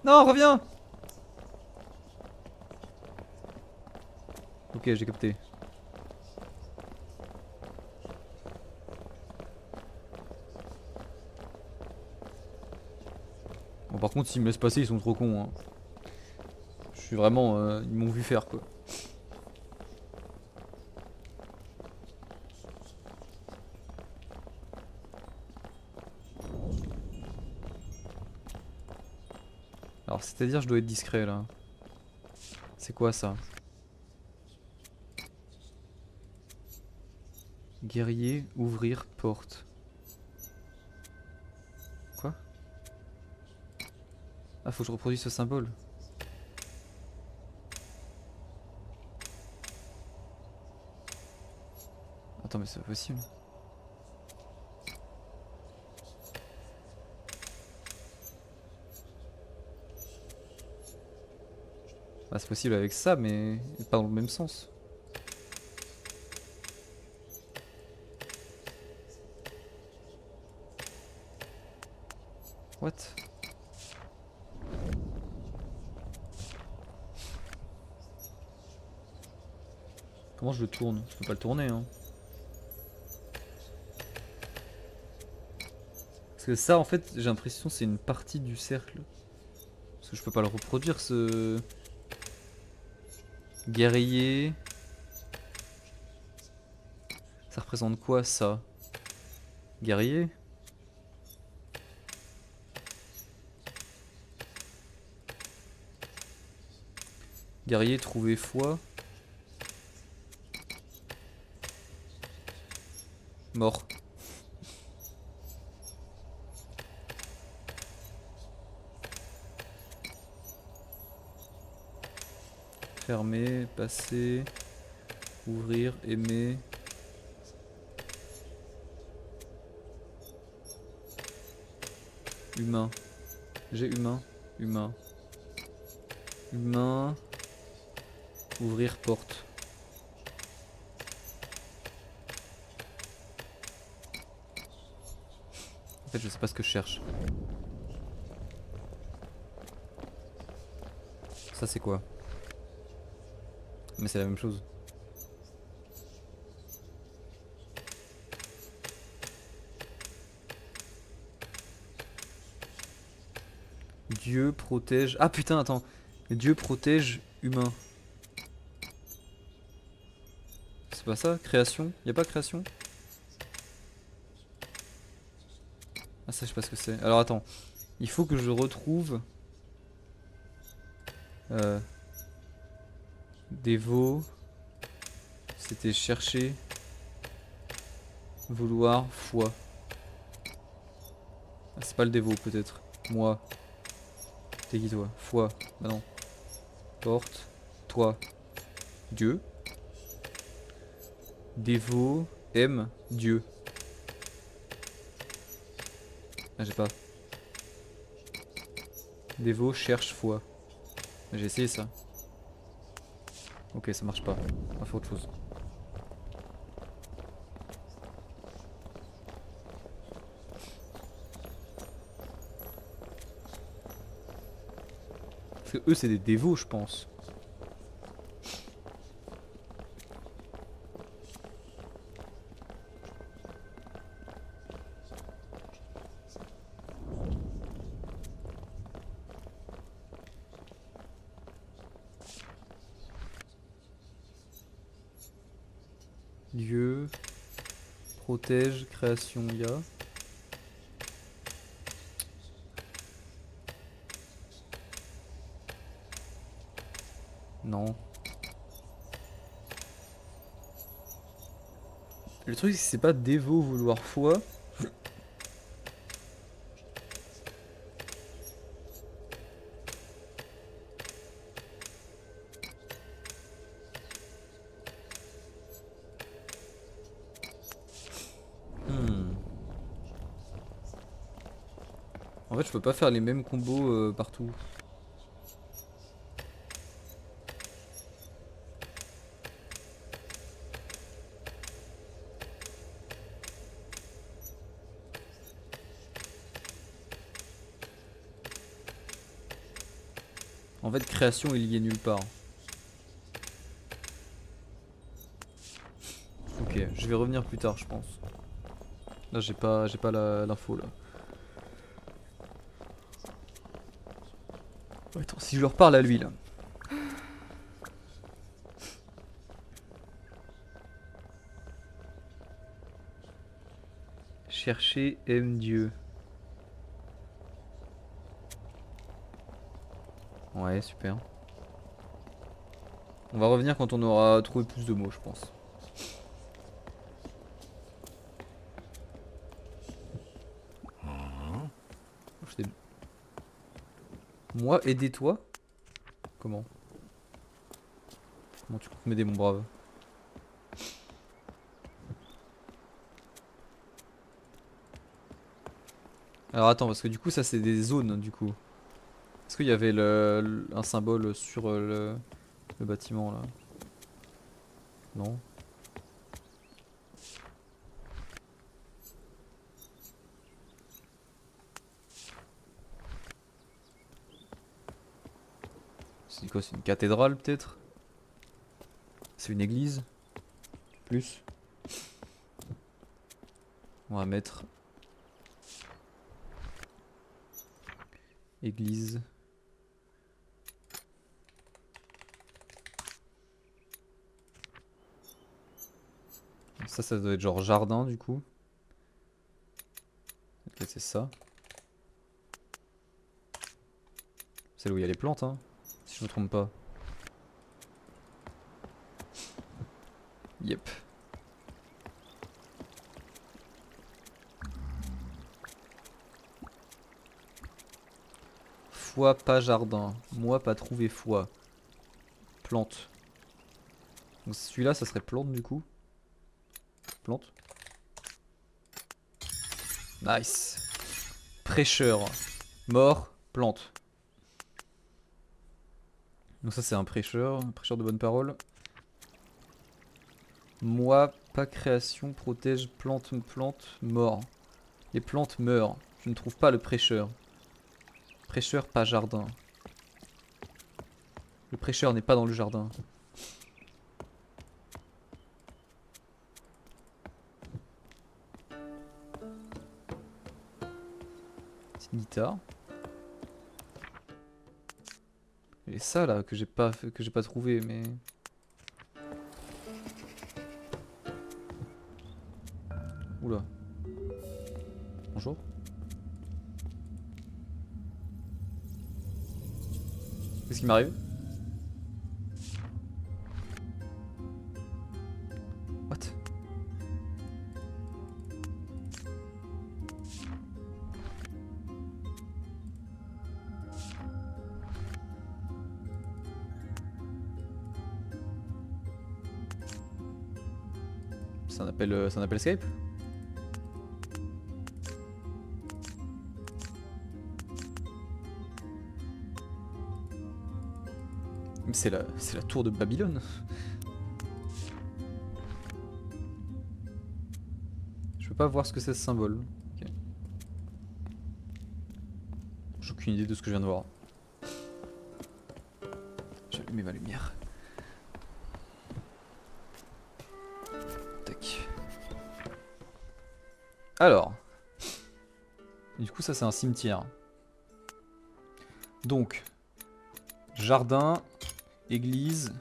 Non, reviens. Ok, j'ai capté. Bon, par contre, s'ils me laissent passer, ils sont trop cons, hein. Je suis vraiment... ils m'ont vu faire, quoi. Alors, c'est-à-dire, je dois être discret, là. C'est quoi, ça? Guerrier, ouvrir, porte. Quoi? Ah, faut que je reproduise ce symbole. Attends, mais c'est pas possible. Bah, c'est possible avec ça, mais pas dans le même sens. What? Comment je le tourne? Je peux pas le tourner, hein. Parce que ça, en fait, j'ai l'impression que c'est une partie du cercle. Parce que je peux pas le reproduire, ce... Guerrier... Ça représente quoi, ça? Guerrier? Guerrier, trouver foi. Mort. Fermer, passer, ouvrir, aimer. Humain. J'ai humain. Humain. Humain. Ouvrir porte. En fait, je sais pas ce que je cherche. Ça, c'est quoi? Mais c'est la même chose. Dieu protège... Ah putain, attends. Dieu protège humain. C'est pas ça? Création? Y a pas création? Ah ça, je sais pas ce que c'est. Alors attends. Il faut que je retrouve... Dévot. C'était chercher. Vouloir. Foi. Ah, c'est pas le dévot peut-être. Moi. T'es qui toi? Foi. Bah non. Porte. Toi. Dieu. Dévot. Aime. Dieu. Ah j'ai pas. Dévot cherche foi. J'ai essayé ça. Ok, ça marche pas. On va faire autre chose. Parce que eux, c'est des dévots, je pense. Dieu. Protège. Création, ya. Non. Le truc, c'est pas dévot vouloir foi. Hmm. En fait, je peux pas faire les mêmes combos partout. En fait, création est liée nulle part. Ok, je vais revenir plus tard, je pense. Là, j'ai pas l'info là. Attends, si je leur parle à lui là. Chercher aime Dieu. Ouais, super. On va revenir quand on aura trouvé plus de mots, je pense. Je t'ai- Moi, aidez-toi? Comment? Comment tu comptes m'aider, mon brave? Alors attends, parce que du coup, ça c'est des zones, du coup. Est-ce qu'il y avait un symbole sur le bâtiment là? Non? C'est quoi? C'est une cathédrale peut-être? C'est une église? Plus? On va mettre Église. Ça doit être genre jardin du coup. Ok, c'est ça. C'est là où il y a les plantes, hein, si je me trompe pas. Yep. Foi, pas jardin. Moi, pas trouvé foi. Plante. Donc celui-là, ça serait plante du coup. Plante. Nice. Prêcheur. Mort. Plante. Donc ça, c'est un prêcheur de bonne parole. Moi, pas création, protège, plante, mort. Les plantes meurent. Je ne trouve pas le prêcheur. Prêcheur, pas jardin. Le prêcheur n'est pas dans le jardin. C'est une guitare. Et ça là que j'ai pas trouvé, mais oula. Bonjour. Qu'est-ce qui m'arrive? What? Ça appelle escape? Mais c'est la tour de Babylone. Je peux pas voir ce que c'est ce symbole. Ok. J'ai aucune idée de ce que je viens de voir. J'ai allumé ma lumière. Tac. Alors. Du coup ça c'est un cimetière. Donc. Jardin. Église.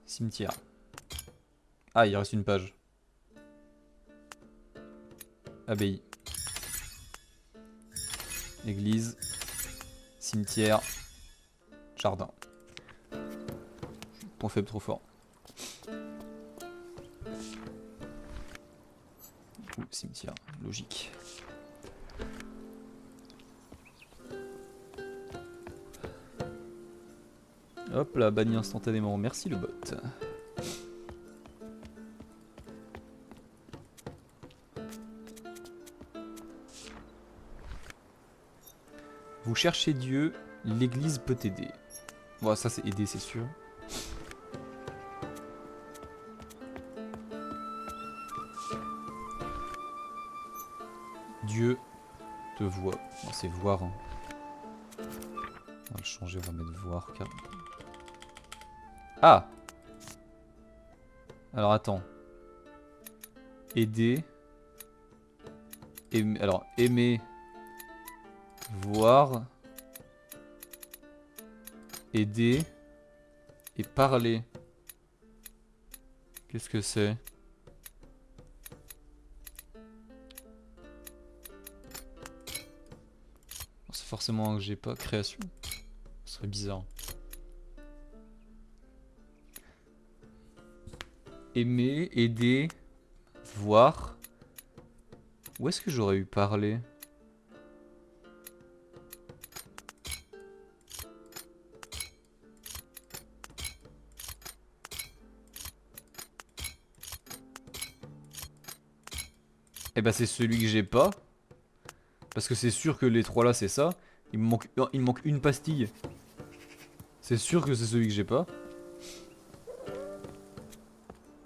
Cimetière. Ah, il reste une page. Abbaye. Église. Cimetière. Jardin. Point faible trop fort. Ouh, cimetière. Logique. Hop là, banni instantanément. Merci le bot. Vous cherchez Dieu, l'église peut t'aider. Bon, ça c'est aider, c'est sûr. Dieu te voit. Bon, c'est voir. Hein. On va le changer, on va mettre voir. Car... Ah! Alors attends. Aider. Alors, aimer. Voir. Aider. Et parler. Qu'est-ce que c'est? C'est forcément un que j'ai pas. Création. Ce serait bizarre. Aimer, aider, voir. Où est-ce que j'aurais eu parler? Eh ben c'est celui que j'ai pas. Parce que c'est sûr que les trois là c'est ça. Il me manque une pastille. C'est sûr que c'est celui que j'ai pas.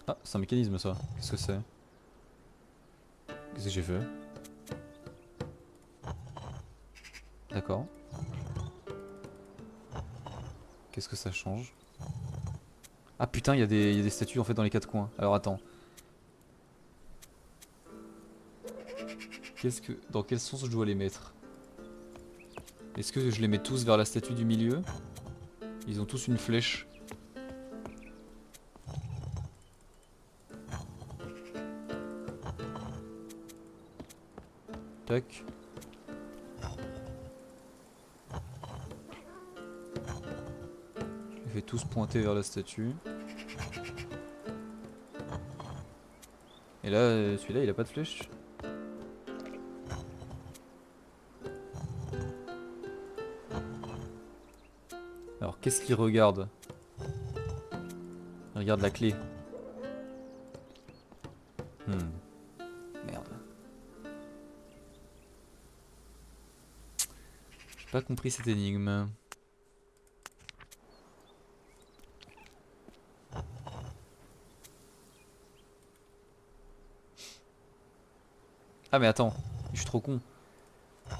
Ah, c'est un mécanisme ça. Qu'est-ce que c'est? Qu'est-ce que j'ai fait? D'accord. Qu'est-ce que ça change? Ah putain, il y a des statues en fait dans les quatre coins. Alors attends. Dans quel sens je dois les mettre? Est-ce que je les mets tous vers la statue du milieu? Ils ont tous une flèche. Tac. Je les fais tous pointer vers la statue. Et là, celui-là, il a pas de flèche. Alors, qu'est-ce qu'il regarde? Il regarde la clé. Merde. J'ai pas compris cette énigme. Ah mais attends, je suis trop con. Ah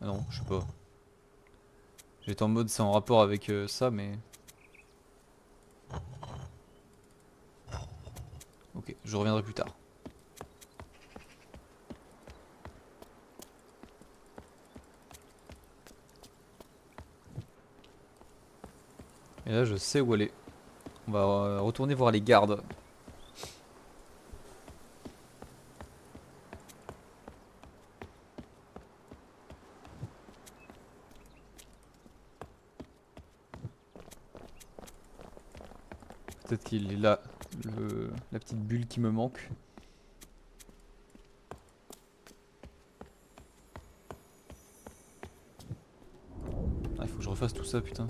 non, je sais pas. J'étais en mode c'est en rapport avec ça mais... Ok, je reviendrai plus tard. Et là je sais où aller. On va retourner voir les gardes. Peut-être qu'il est là, la petite bulle qui me manque. Ah, il faut que je refasse tout ça, putain.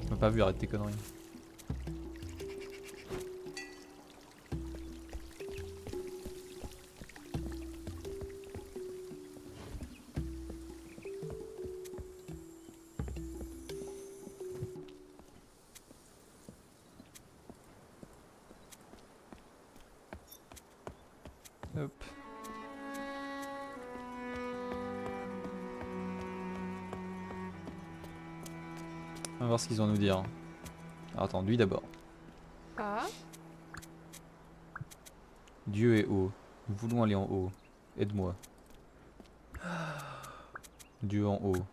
Tu m'as pas vu, arrête tes conneries. Hop. On va voir ce qu'ils ont à nous dire. Alors, attends, lui d'abord. Ah, Dieu est haut. Nous voulons aller en haut. Aide-moi. Dieu en haut.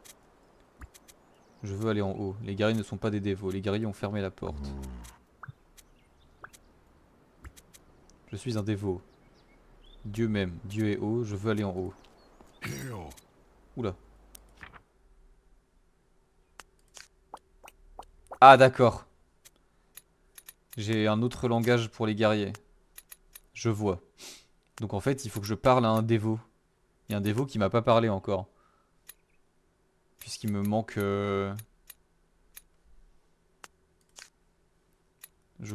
Je veux aller en haut. Les guerriers ne sont pas des dévots. Les guerriers ont fermé la porte. Je suis un dévot. Dieu m'aime. Dieu est haut. Je veux aller en haut. Oula. Ah d'accord. J'ai un autre langage pour les guerriers. Je vois. Donc en fait, il faut que je parle à un dévot. Il y a un dévot qui m'a pas parlé encore. Puisqu'il me manque... Je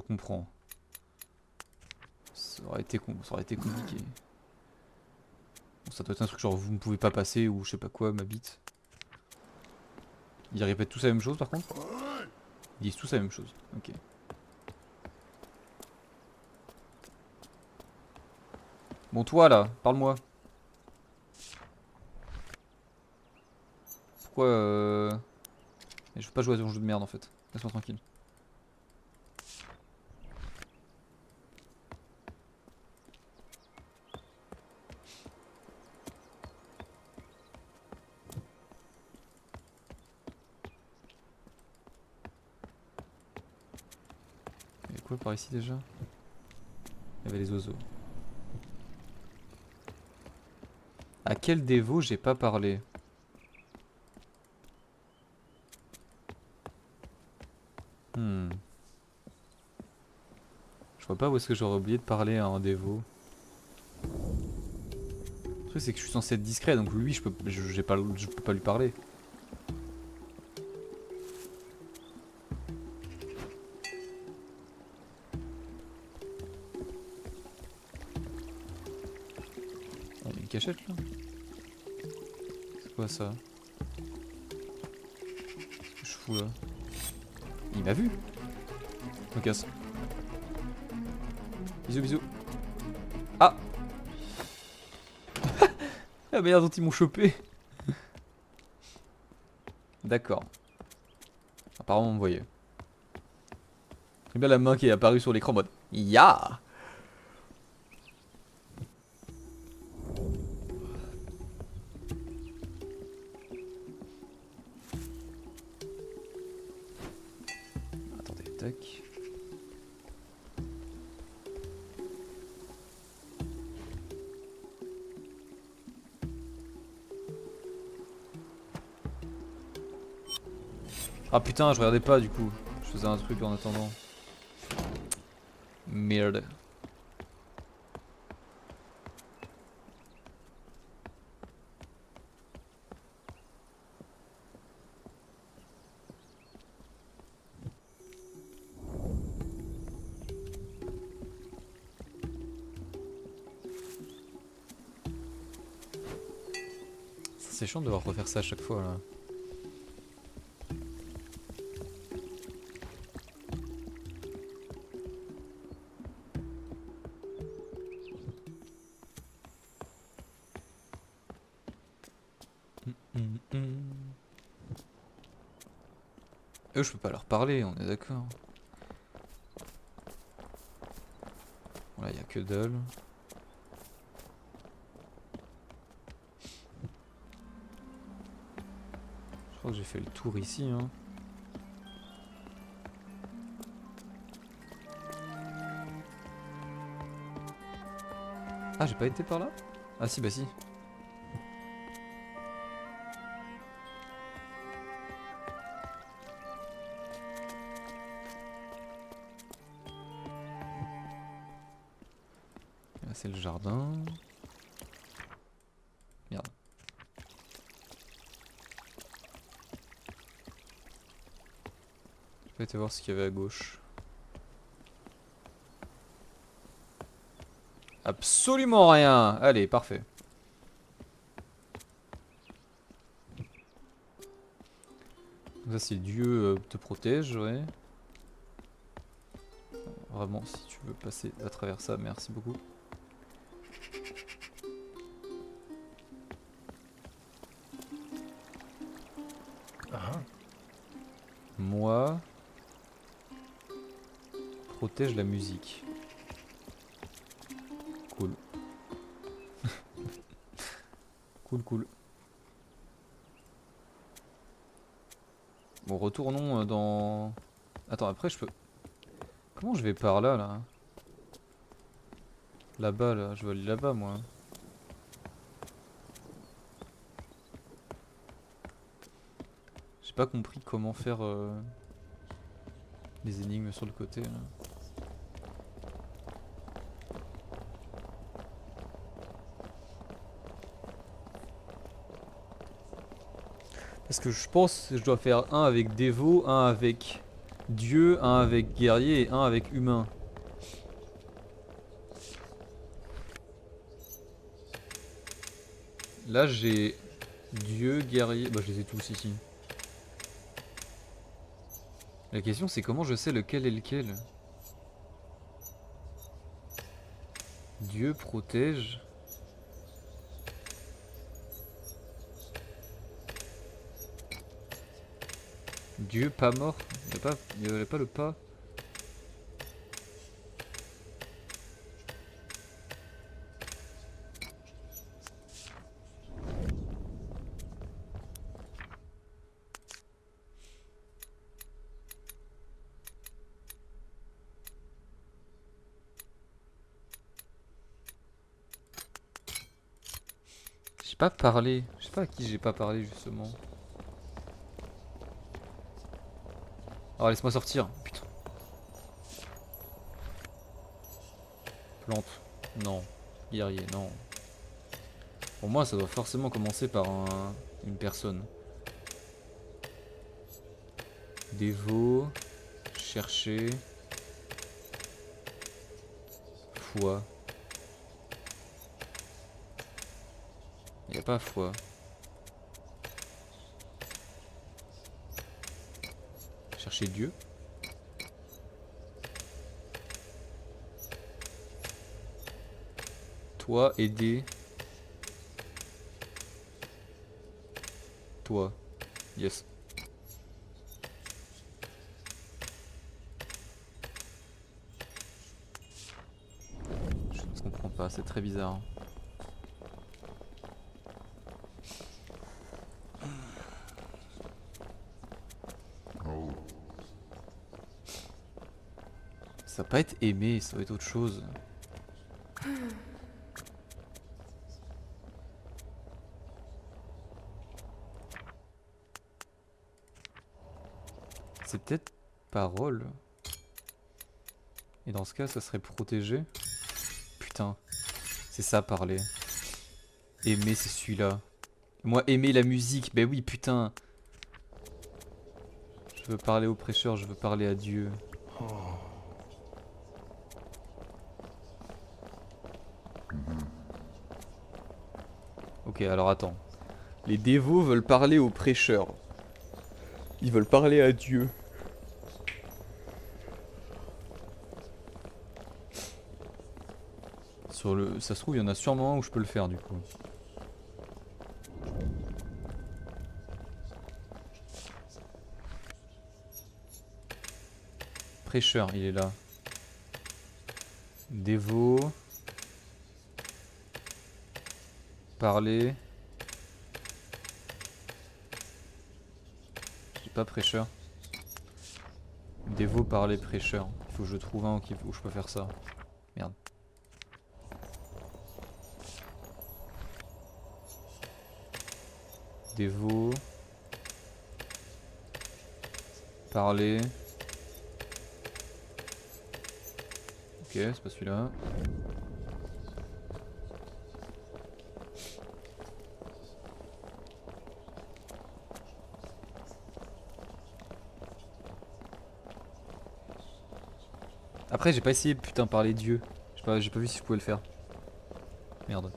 comprends. Ça aurait été compliqué. Bon, ça doit être un truc genre vous ne pouvez pas passer ou je sais pas quoi, ma bite. Ils répètent tous la même chose par contre? Ils disent tous la même chose. Ok. Bon toi là, parle-moi. Pourquoi Je veux pas jouer à ton jeu de merde en fait. Laisse-moi tranquille. Il y a quoi par ici déjà? Il y avait les oiseaux. À quel dévot j'ai pas parlé? Je vois pas où est-ce que j'aurais oublié de parler à un dévot. Le truc c'est que je suis censé être discret donc lui je peux pas lui parler. Oh, il y a une cachette là? C'est quoi ça? Qu'est-ce que je fous là? Il m'a vu? Je me casse. Bisous bisous. Ah! La manière dont ils m'ont chopé. D'accord. Apparemment on me voyait. C'est bien la main qui est apparue sur l'écran en mode Ya! Ah putain, je regardais pas du coup. Je faisais un truc en attendant. Merde. C'est chiant de devoir refaire ça à chaque fois là. Eux, je peux pas leur parler, on est d'accord. Voilà, y a que dalle. Je crois que j'ai fait le tour ici, hein. Ah, j'ai pas été par là? Ah si, bah si. Là, c'est le jardin. Merde. J'ai pas été voir ce qu'il y avait à gauche. Absolument rien. Allez, parfait. Donc ça c'est Dieu te protège, ouais. Vraiment, si tu veux passer à travers ça, merci beaucoup. Ah, Moi, protège la musique. Cool. Cool, cool. Bon, retournons dans... Attends, après je peux... Comment je vais par là, là? Là-bas, là. Je veux aller là-bas, moi. J'ai pas compris comment faire les énigmes sur le côté, là. Parce que je pense que je dois faire un avec dévot, un avec dieu, un avec guerrier et un avec humain. Là j'ai dieu, guerrier, bah je les ai tous ici. La question c'est comment je sais lequel est lequel. Dieu protège. Dieu pas mort. Il y avait pas le pas. J'ai pas parlé. Je sais pas à qui j'ai pas parlé justement. Oh laisse-moi sortir. Putain. Plante. Non. Guerrier, non. Pour moi ça doit forcément commencer par une personne. Dévot. Chercher. Foi. Y a pas foi. Chercher Dieu. Toi, aider. Toi. Yes. Je ne comprends pas, c'est très bizarre. Ça va pas être aimé, ça va être autre chose. c'est peut-être parole. Et dans ce cas, ça serait protégé. Putain, c'est ça parler. Aimer, c'est celui-là. Moi, aimer la musique, ben oui, putain. Je veux parler au prêcheur, je veux parler à Dieu. Ok, alors attends. Les dévots veulent parler au prêcheur. Ils veulent parler à Dieu. Sur le... Ça se trouve, il y en a sûrement un où je peux le faire du coup. Prêcheur, il est là. Dévot. Parler. J'ai pas prêcheur. Dévot, parler, prêcheur. Il faut que je trouve un où je peux faire ça. Merde. Dévot. Parler. Ok, c'est pas celui-là. Après, j'ai pas essayé, putain, parler Dieu. J'ai pas vu si je pouvais le faire. Merde.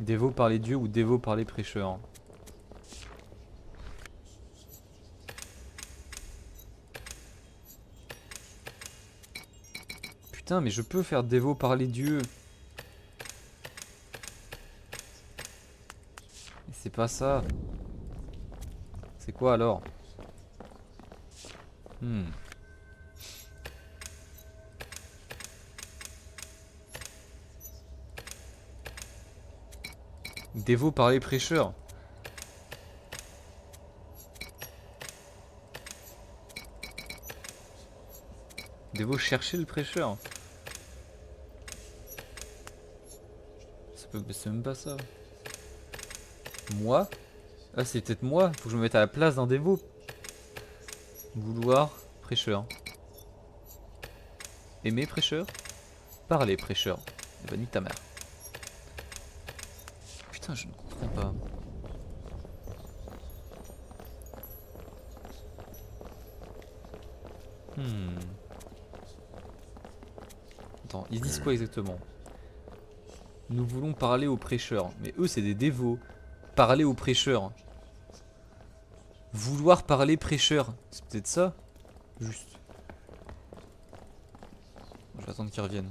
Dévot parler Dieu ou dévot parler prêcheur. Putain, mais je peux faire dévot parler Dieu. Mais c'est pas ça. C'est quoi alors? Dévot parler prêcheur. Dévot chercher le prêcheur. C'est même pas ça. Moi? Ah, c'est peut-être moi. Faut que je me mette à la place d'un dévot. Vouloir prêcheur. Aimer prêcheur. Parler prêcheur. Eh ben nique ta mère. Putain, je ne comprends pas. Attends, ils disent quoi exactement? Nous voulons parler aux prêcheurs. Mais eux, c'est des dévots. Parler aux prêcheurs. Vouloir parler prêcheur. C'est peut-être ça? Juste. Je vais attendre qu'ils reviennent.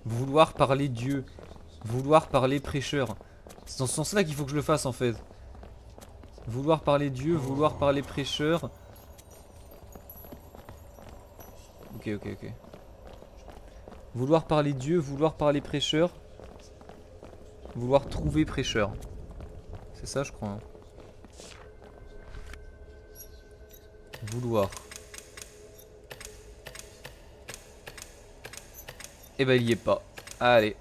Vouloir parler Dieu. Vouloir parler prêcheur. C'est dans ce sens-là qu'il faut que je le fasse en fait. Vouloir parler Dieu, vouloir parler prêcheur. Ok, ok, ok. Vouloir parler Dieu, vouloir parler prêcheur. Vouloir trouver prêcheur. C'est ça, je crois. Hein. Vouloir. Eh ben, il y est pas. Allez.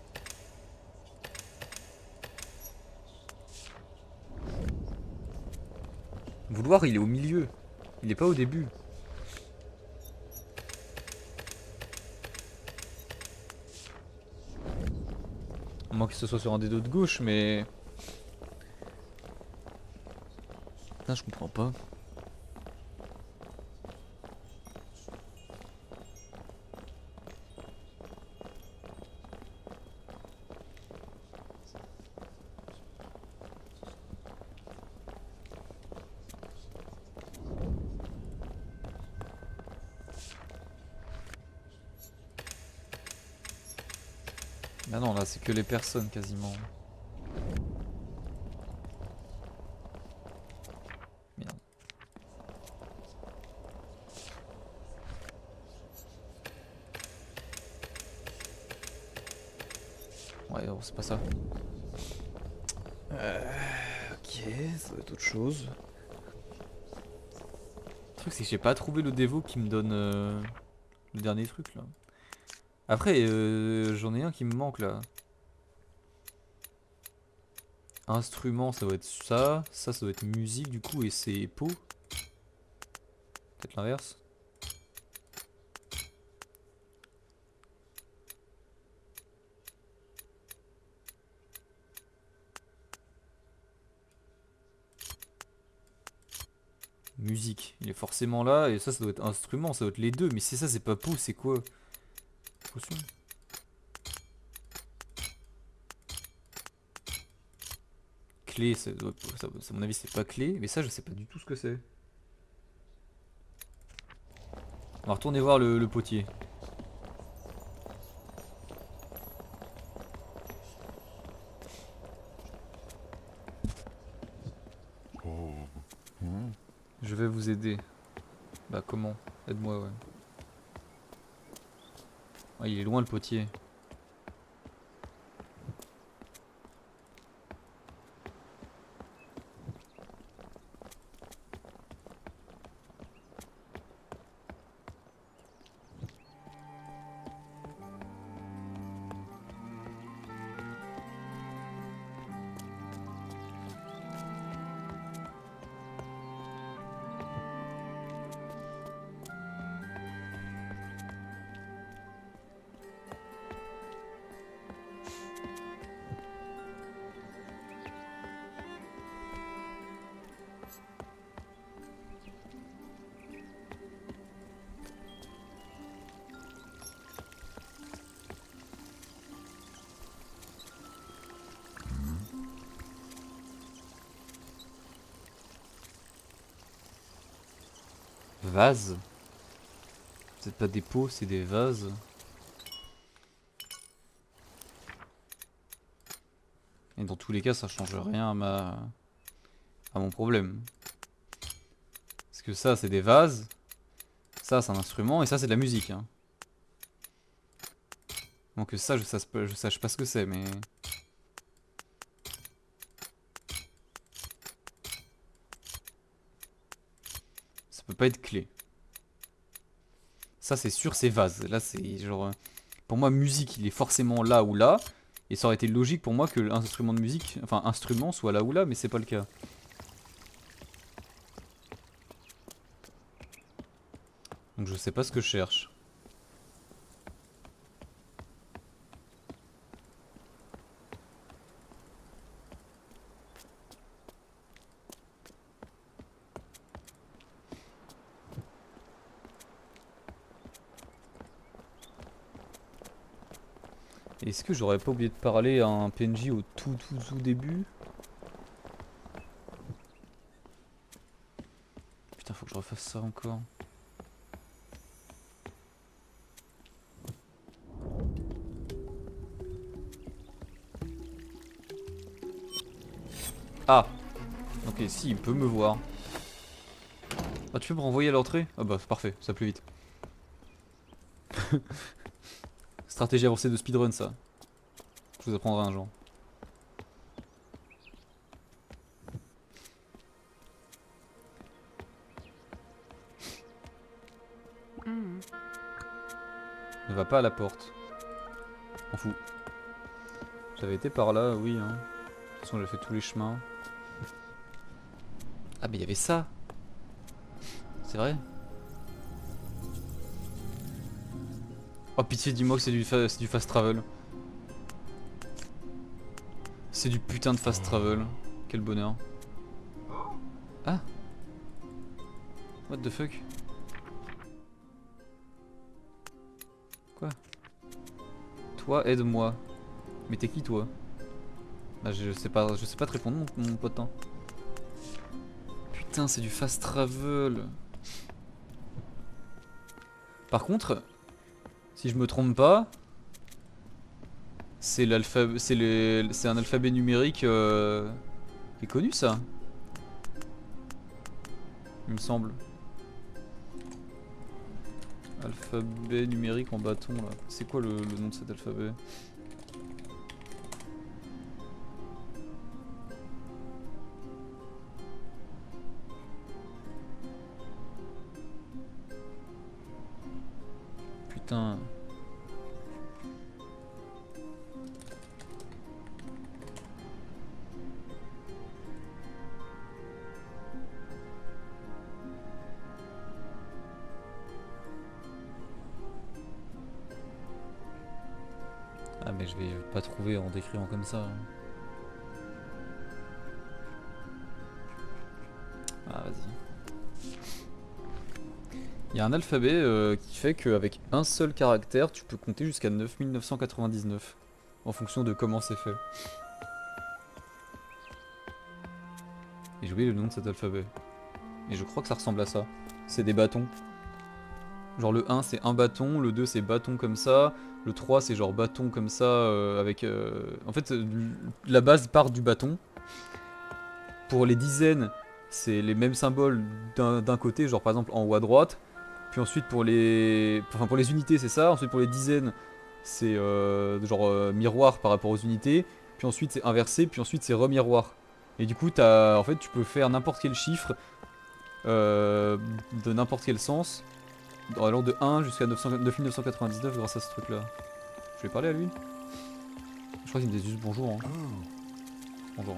Vouloir, il est au milieu. Il est pas au début. À moins que ce soit sur un des dos de gauche, mais... Putain, je comprends pas. Bah non, là, c'est que les personnes, quasiment. Merde. Ouais, non, c'est pas ça. Ok, ça doit être autre chose. Le truc, c'est que j'ai pas trouvé le dévot qui me donne le dernier truc là. Après, j'en ai un qui me manque là. Instrument, ça doit être ça. Ça doit être musique du coup, et c'est peau. Peut-être l'inverse. Musique, il est forcément là, et ça doit être instrument, ça doit être les deux. Mais c'est ça, c'est pas peau, c'est quoi? Potion. Clé, à mon avis, c'est pas clé, mais ça, je sais pas du tout ce que c'est. On va retourner voir le potier. Je vais vous aider. Bah, comment? Aide-moi, ouais. Ah, il est loin le potier. Vase? C'est pas des pots, c'est des vases. Et dans tous les cas, ça change rien à mon problème. Parce que ça, c'est des vases. Ça, c'est un instrument. Et ça, c'est de la musique. Hein. Donc ça, je sache pas ce que c'est, mais... Ça peut pas être clé. Ça, c'est sûr, c'est vase. Là, c'est genre... Pour moi, musique, il est forcément là ou là. Et ça aurait été logique pour moi que l'instrument de musique, enfin instrument, soit là ou là, mais c'est pas le cas. Donc je sais pas ce que je cherche. Est-ce que j'aurais pas oublié de parler à un PNJ au tout début? Putain, faut que je refasse ça encore. Ah! Ok, si, il peut me voir. Ah, tu peux me renvoyer à l'entrée? Ah bah, parfait, ça plus vite. Stratégie avancée de speedrun, ça. Je vous apprendrai un jour. Ne va pas à la porte. On fout. J'avais été par là, oui. Hein. De toute façon, j'ai fait tous les chemins. Ah, mais il y avait ça! C'est vrai? Oh, pitié, dis-moi que c'est du fast travel. C'est du putain de fast travel. Quel bonheur. Ah! What the fuck? Quoi? Toi, aide-moi. Mais t'es qui, toi? Bah, je sais pas te répondre, mon pote. Hein. Putain, c'est du fast travel. Par contre, si je me trompe pas, c'est l'alphabet, c'est un alphabet numérique qui est connu, ça. Il me semble. Alphabet numérique en bâton là. C'est quoi le nom de cet alphabet? putain. Ah mais je vais pas trouver en décrivant comme ça. Ah vas-y. Il y a un alphabet qui fait qu'avec un seul caractère, tu peux compter jusqu'à 9999 en fonction de comment c'est fait. Et j'ai oublié le nom de cet alphabet. Et je crois que ça ressemble à ça. C'est des bâtons. Genre le 1 c'est un bâton, le 2 c'est bâton comme ça, le 3 c'est genre bâton comme ça avec... En fait la base part du bâton. Pour les dizaines c'est les mêmes symboles d'un côté, genre par exemple en haut à droite. Puis ensuite pour les... Enfin pour les unités c'est ça, ensuite pour les dizaines c'est genre miroir par rapport aux unités. Puis ensuite c'est inversé, puis ensuite c'est remiroir. Et du coup en fait tu peux faire n'importe quel chiffre de n'importe quel sens. Allant de 1 jusqu'à 9999 grâce à ce truc là. Je vais parler à lui. Je crois qu'il me disait juste bonjour. Hein. Bonjour.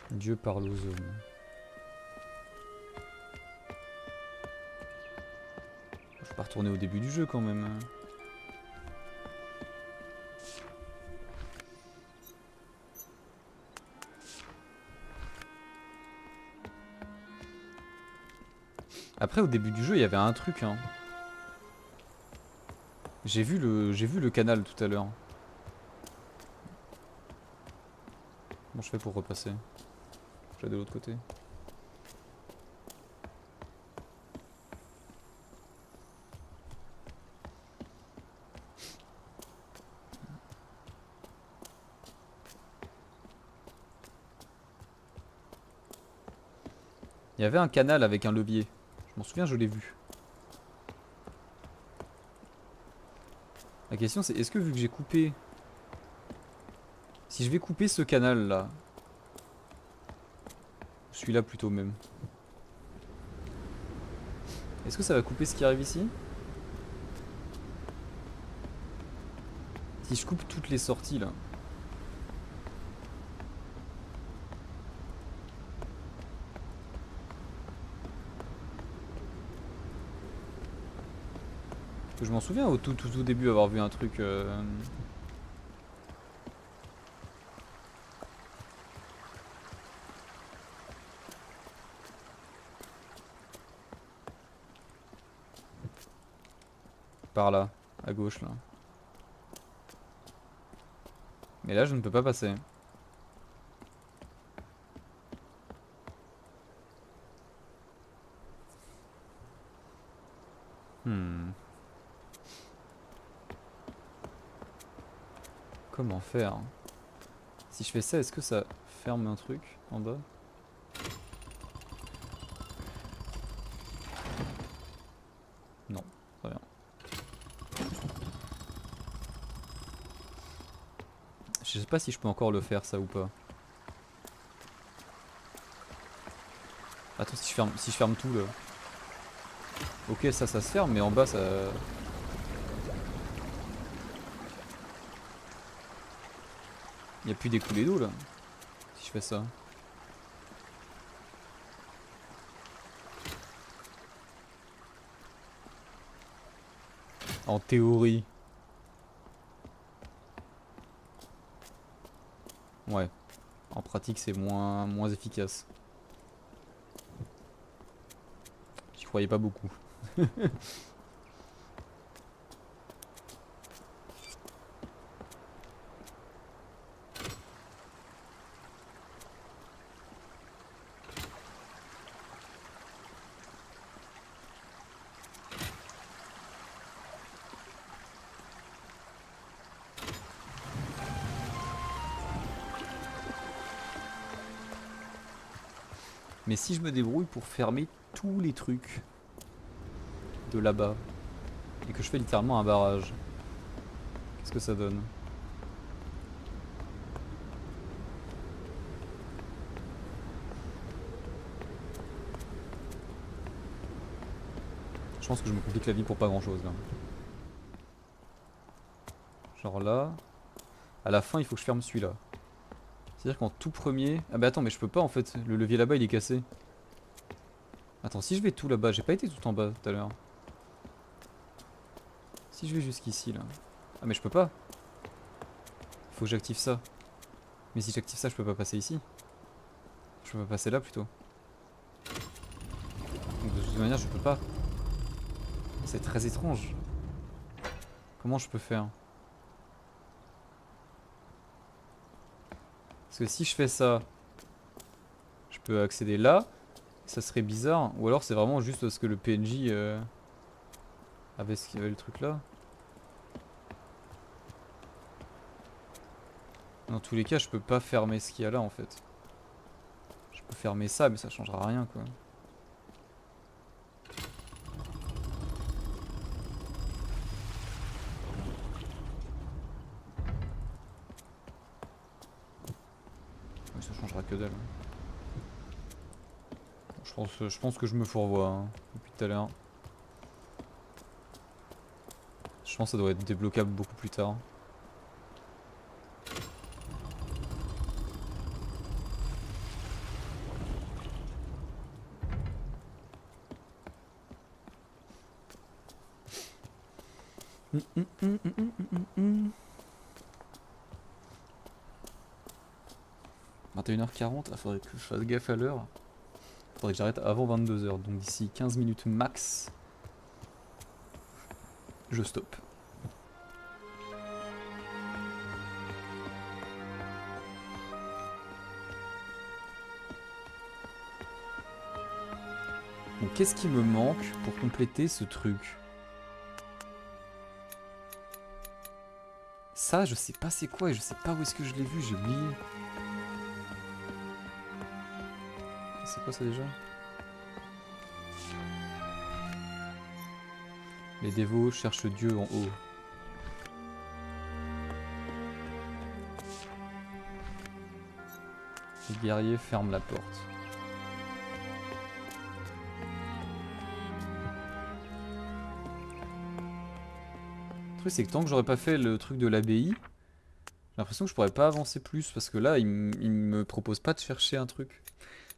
Dieu parle aux hommes. Je vais pas retourner au début du jeu quand même. Après au début du jeu il y avait un truc hein. J'ai vu le canal tout à l'heure. Comment je fais pour repasser? Je vais de l'autre côté. Il y avait un canal avec un levier. Je m'en souviens, je l'ai vu. La question c'est est-ce que vu que j'ai coupé... Si je vais couper ce canal là... Celui-là plutôt même. Est-ce que ça va couper ce qui arrive ici? Si je coupe toutes les sorties là... Je m'en souviens au tout début avoir vu un truc... Par là, à gauche là. Mais là je ne peux pas passer. Hmm. Comment faire? Si je fais ça, est-ce que ça ferme un truc en bas? Non, très bien. Je sais pas si je peux encore le faire ça ou pas. Attends, si je ferme tout là. Ok, ça se ferme, mais en bas ça... Il n'y a plus d'écoulée d'eau là. Si je fais ça. En théorie. Ouais. En pratique c'est moins efficace. J'y croyais pas beaucoup. Mais si je me débrouille pour fermer tous les trucs de là-bas et que je fais littéralement un barrage. ce que ça donne. Je pense que je me complique la vie pour pas grand chose là. Genre là, à la fin il faut que je ferme celui-là. C'est-à-dire qu'en tout premier... Ah bah attends, mais je peux pas en fait, le levier là-bas il est cassé. Attends, si je vais tout là-bas, j'ai pas été tout en bas tout à l'heure. Si je vais jusqu'ici là... Ah mais je peux pas. Il faut que j'active ça. Mais si j'active ça, je peux pas passer ici. Je peux pas passer là plutôt. Donc de toute manière, je peux pas. C'est très étrange. Comment je peux faire? Parce que si je fais ça, je peux accéder là. Ça serait bizarre. Ou alors c'est vraiment juste parce que le PNJ avait le truc là. Dans tous les cas, je peux pas fermer ce qu'il y a là en fait. Je peux fermer ça, mais ça changera rien quoi. Mais ça changera que dalle. Je pense que je me fourvoie hein, depuis tout à l'heure. Je pense que ça doit être débloquable beaucoup plus tard. Hum, hum, hum, hum, hum, hum, hum. 21h40, il faudrait que je fasse gaffe à l'heure. Faudrait que j'arrête avant 22h, donc d'ici 15 minutes max, je stoppe. Donc qu'est-ce qui me manque pour compléter ce truc? Ça, je sais pas c'est quoi et je sais pas où est-ce que je l'ai vu, j'ai oublié. C'est quoi ça déjà? Les dévots cherchent Dieu en haut. Les guerriers ferment la porte. Le truc c'est que tant que j'aurais pas fait le truc de l'abbaye, j'ai l'impression que je pourrais pas avancer plus parce que là il me propose pas de chercher un truc.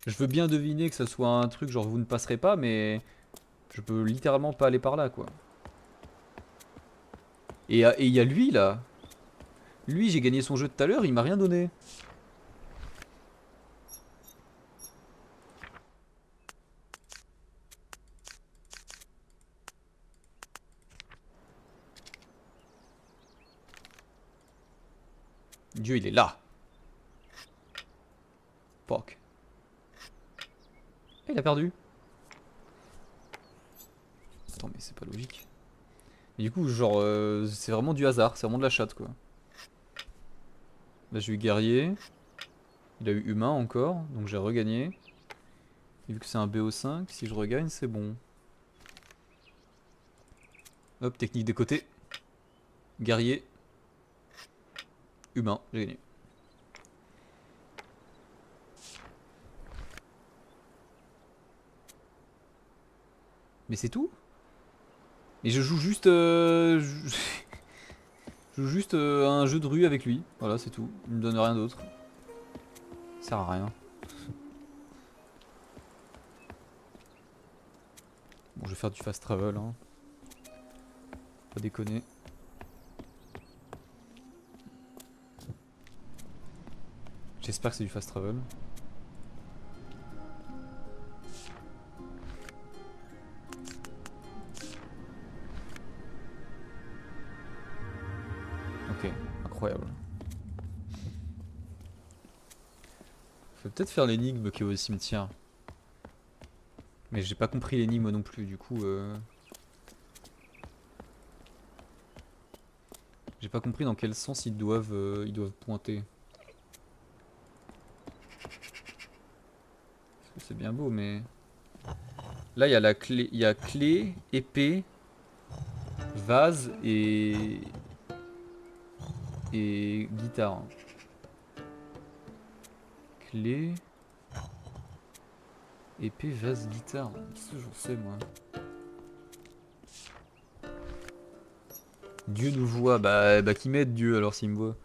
Je veux bien deviner que ça soit un truc genre vous ne passerez pas, mais je peux littéralement pas aller par là quoi. Et il y a lui là. Lui j'ai gagné son jeu tout à l'heure, il m'a rien donné. Dieu il est là. Poc. Il a perdu. Attends mais c'est pas logique. Et du coup genre c'est vraiment du hasard, c'est vraiment de la chatte quoi. Là j'ai eu guerrier. Il a eu humain encore, donc j'ai regagné. Et vu que c'est un BO5, si je regagne c'est bon. Hop, technique des côtés. Guerrier. Humain, j'ai gagné. Mais c'est tout? Et je joue juste... je joue juste un jeu de rue avec lui. Voilà, c'est tout. Il me donne rien d'autre. Ça sert à rien. Bon, je vais faire du fast travel. Hein. Pas déconner. J'espère que c'est du fast travel. Ok, incroyable. Je vais peut-être faire l'énigme qui est au cimetière. Mais j'ai pas compris l'énigme non plus, du coup... J'ai pas compris dans quel sens ils doivent pointer. C'est bien beau, mais... Là, il y a la clé, il y a clé, épée, vase et... et guitare. Clé. Épée, vase, guitare. Qu'est-ce que j'en sais moi? Dieu nous voit. Bah qui m'aide Dieu alors s'il me voit.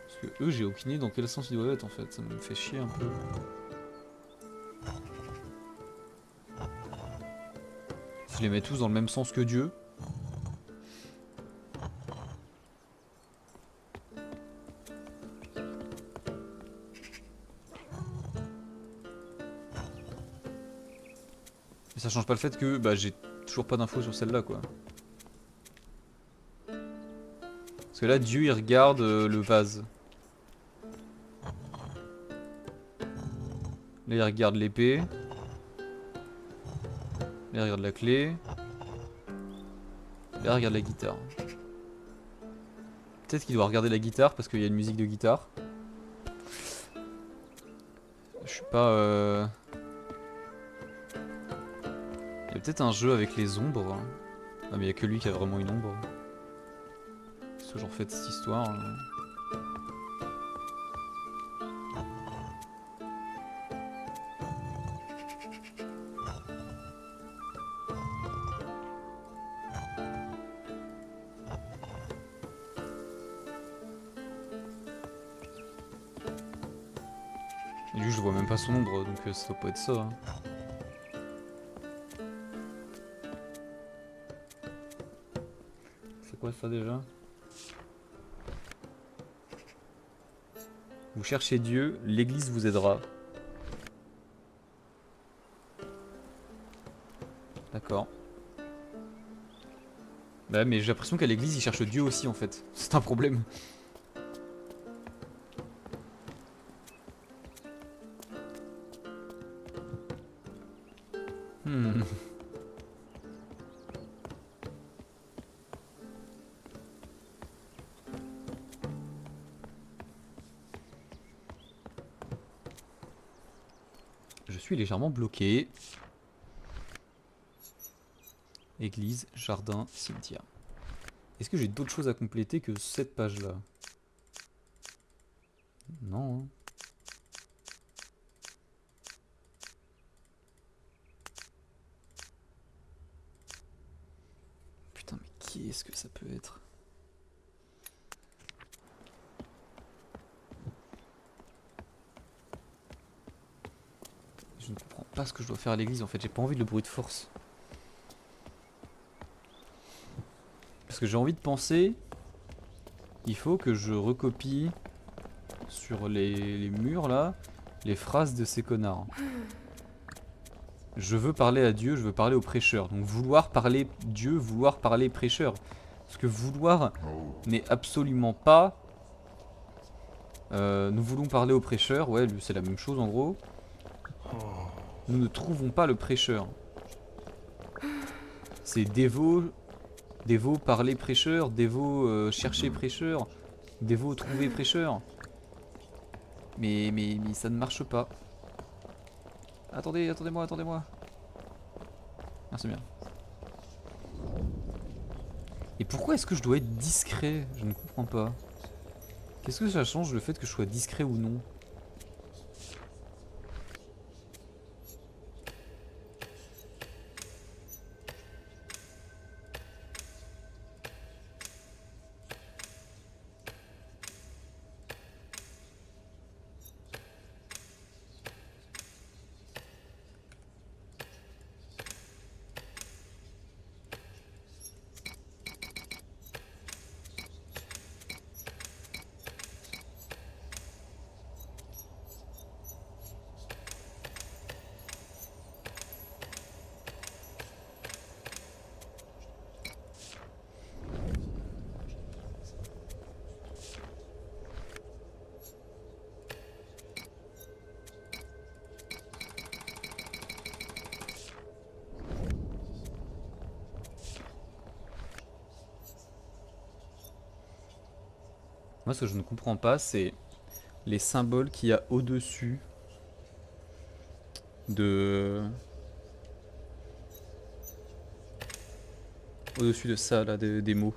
Parce que eux j'ai aucune idée dans quel sens ils doivent être en fait. Ça me fait chier un peu. Je les mets tous dans le même sens que Dieu. Mais ça change pas le fait que bah, j'ai toujours pas d'infos sur celle-là quoi. Parce que là Dieu il regarde le vase. Là il regarde l'épée. Là il regarde la clé. Là il regarde la guitare. Peut-être qu'il doit regarder la guitare parce qu'il y a une musique de guitare. Je suis pas... Il y a peut-être un jeu avec les ombres. Ah mais il y a que lui qui a vraiment une ombre. Qu'est-ce que j'en fais de cette histoire hein. Et lui je vois même pas son ombre donc ça doit pas être ça. Hein. C'est quoi ça déjà? Vous cherchez Dieu, l'église vous aidera. D'accord. Bah mais j'ai l'impression qu'à l'église ils cherchent Dieu aussi en fait. C'est un problème. Hmm. Je suis légèrement bloqué. Église, jardin, cimetière. Est-ce que j'ai d'autres choses à compléter que cette page-là? Non. Hein. Putain, mais qui est-ce que ça peut être? Je ne comprends pas ce que je dois faire à l'église en fait, j'ai pas envie de le bruit de force. Parce que j'ai envie de penser, il faut que je recopie sur les murs là, les phrases de ces connards. Je veux parler à Dieu, je veux parler au prêcheur. Donc vouloir parler Dieu, vouloir parler prêcheur. Parce que vouloir n'est absolument pas... nous voulons parler au prêcheur, ouais c'est la même chose en gros. Nous ne trouvons pas le prêcheur. C'est dévot, dévot parler prêcheur, dévot chercher prêcheur, dévot trouver prêcheur. Mais ça ne marche pas. Attendez, attendez-moi, attendez-moi. Merci bien. Et pourquoi est-ce que je dois être discret? Je ne comprends pas. Qu'est-ce que ça change le fait que je sois discret ou non? Moi ce que je ne comprends pas c'est les symboles qu'il y a au-dessus de... au-dessus de ça, là, des mots.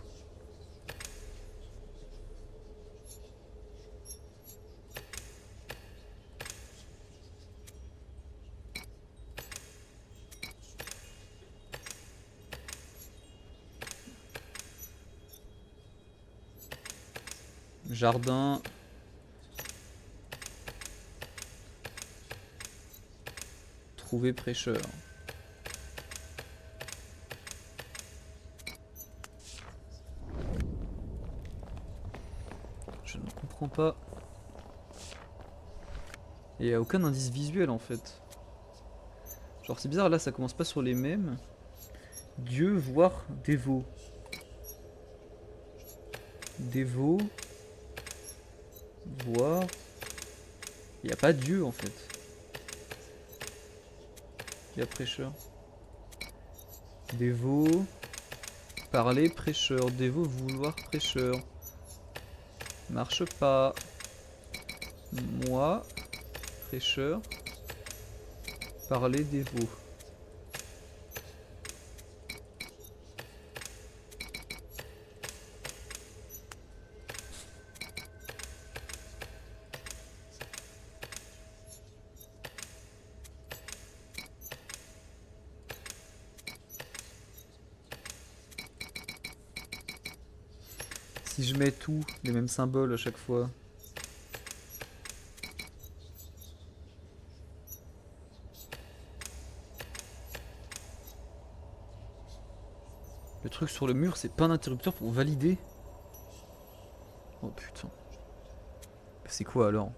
Jardin. Trouver prêcheur. Je ne comprends pas. Et il n'y a aucun indice visuel en fait. Genre c'est bizarre, là ça commence pas sur les mêmes. Dieu, voire dévot. Dévot. Voir. Il n'y a pas Dieu en fait. Il y a prêcheur. Dévot. Parler, prêcheur. Dévot, vouloir, prêcheur. Marche pas. Moi. Prêcheur. Parler, dévot. Si je mets tout, les mêmes symboles à chaque fois. Le truc sur le mur, c'est pas un interrupteur pour valider. Oh putain. C'est quoi alors?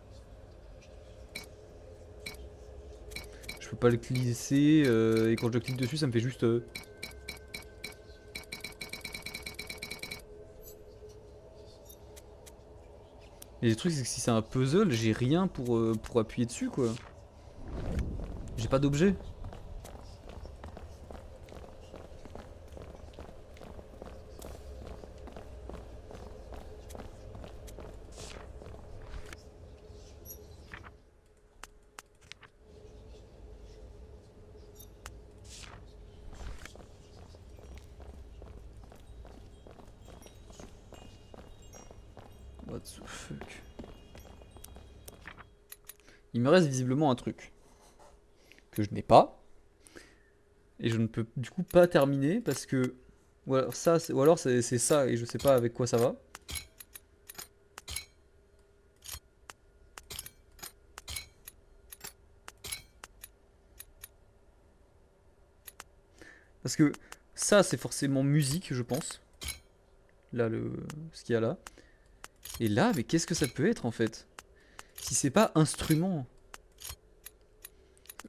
Je peux pas le glisser et quand je clique dessus, ça me fait juste. Et le truc, c'est que si c'est un puzzle, j'ai rien pour appuyer dessus quoi. J'ai pas d'objet. What the fuck. Il me reste visiblement un truc que je n'ai pas. Et je ne peux du coup pas terminer parce que. Ou alors c'est ça et je sais pas avec quoi ça va. Parce que ça c'est forcément musique je pense. Là ce qu'il y a là. Et là mais qu'est-ce que ça peut être en fait? Si c'est pas instrument.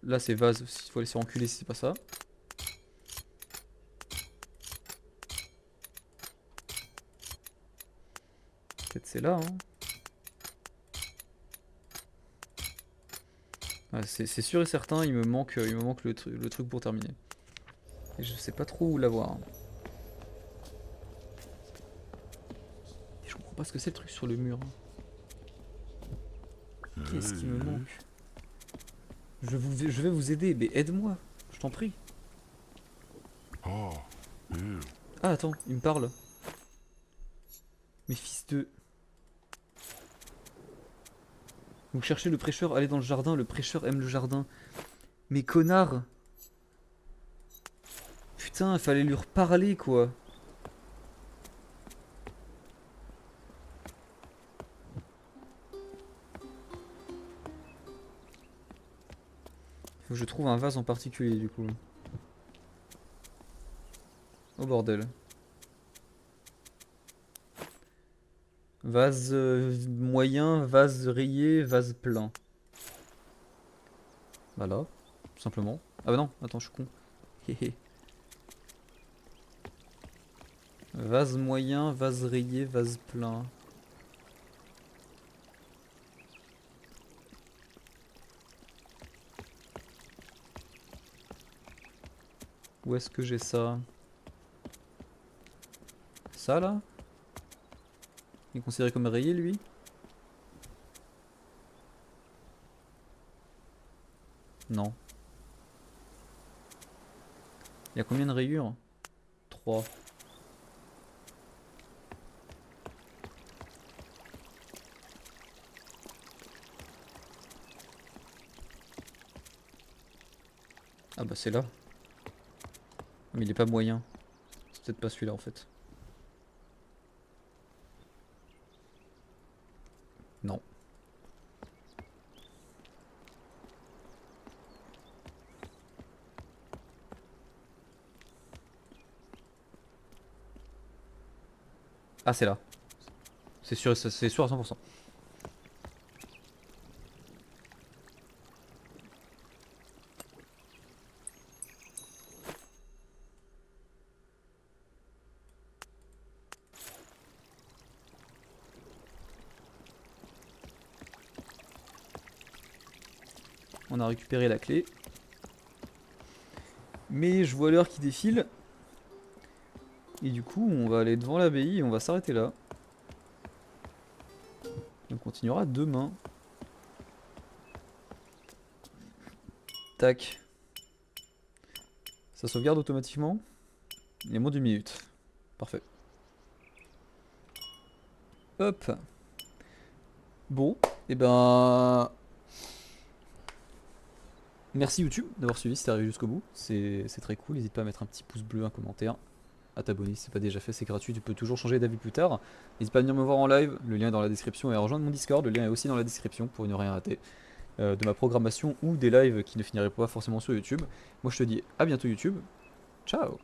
Là c'est vase, il faut aller se enculer si c'est pas ça. Peut-être c'est là hein. Ouais, c'est sûr et certain, il me manque le truc pour terminer. Et je sais pas trop où l'avoir. Et je comprends pas ce que c'est le truc sur le mur. Qu'est-ce qui me manque? Je vais vous aider, mais aide-moi, je t'en prie. Ah attends, il me parle. Mes fils de... Vous cherchez le prêcheur, allez dans le jardin, le prêcheur aime le jardin. Mais connard! Putain, il fallait lui reparler quoi. Faut que je trouve un vase en particulier du coup. Oh bordel. Vase moyen, vase rayé, vase plein. Voilà, tout simplement. Ah bah non, attends, je suis con. Héhé. Vase moyen, vase rayé, vase plein. Où est-ce que j'ai ça? Ça là? Il est considéré comme rayé lui? Non. Il y a combien de rayures? 3. Ah bah c'est là. Mais il est pas moyen. C'est peut-être pas celui-là en fait. Non. Ah c'est là. C'est sûr à 100%. On a récupéré la clé. Mais je vois l'heure qui défile. Et du coup, on va aller devant l'abbaye et on va s'arrêter là. Et on continuera demain. Tac. Ça sauvegarde automatiquement. Il y a moins d'une minute. Parfait. Hop. Bon, et ben... Merci YouTube d'avoir suivi si t'es arrivé jusqu'au bout. C'est très cool. N'hésite pas à mettre un petit pouce bleu, un commentaire. À t'abonner si c'est pas déjà fait, c'est gratuit. Tu peux toujours changer d'avis plus tard. N'hésite pas à venir me voir en live. Le lien est dans la description et à rejoindre mon Discord. Le lien est aussi dans la description pour ne rien rater de ma programmation ou des lives qui ne finiraient pas forcément sur YouTube. Moi je te dis à bientôt YouTube. Ciao.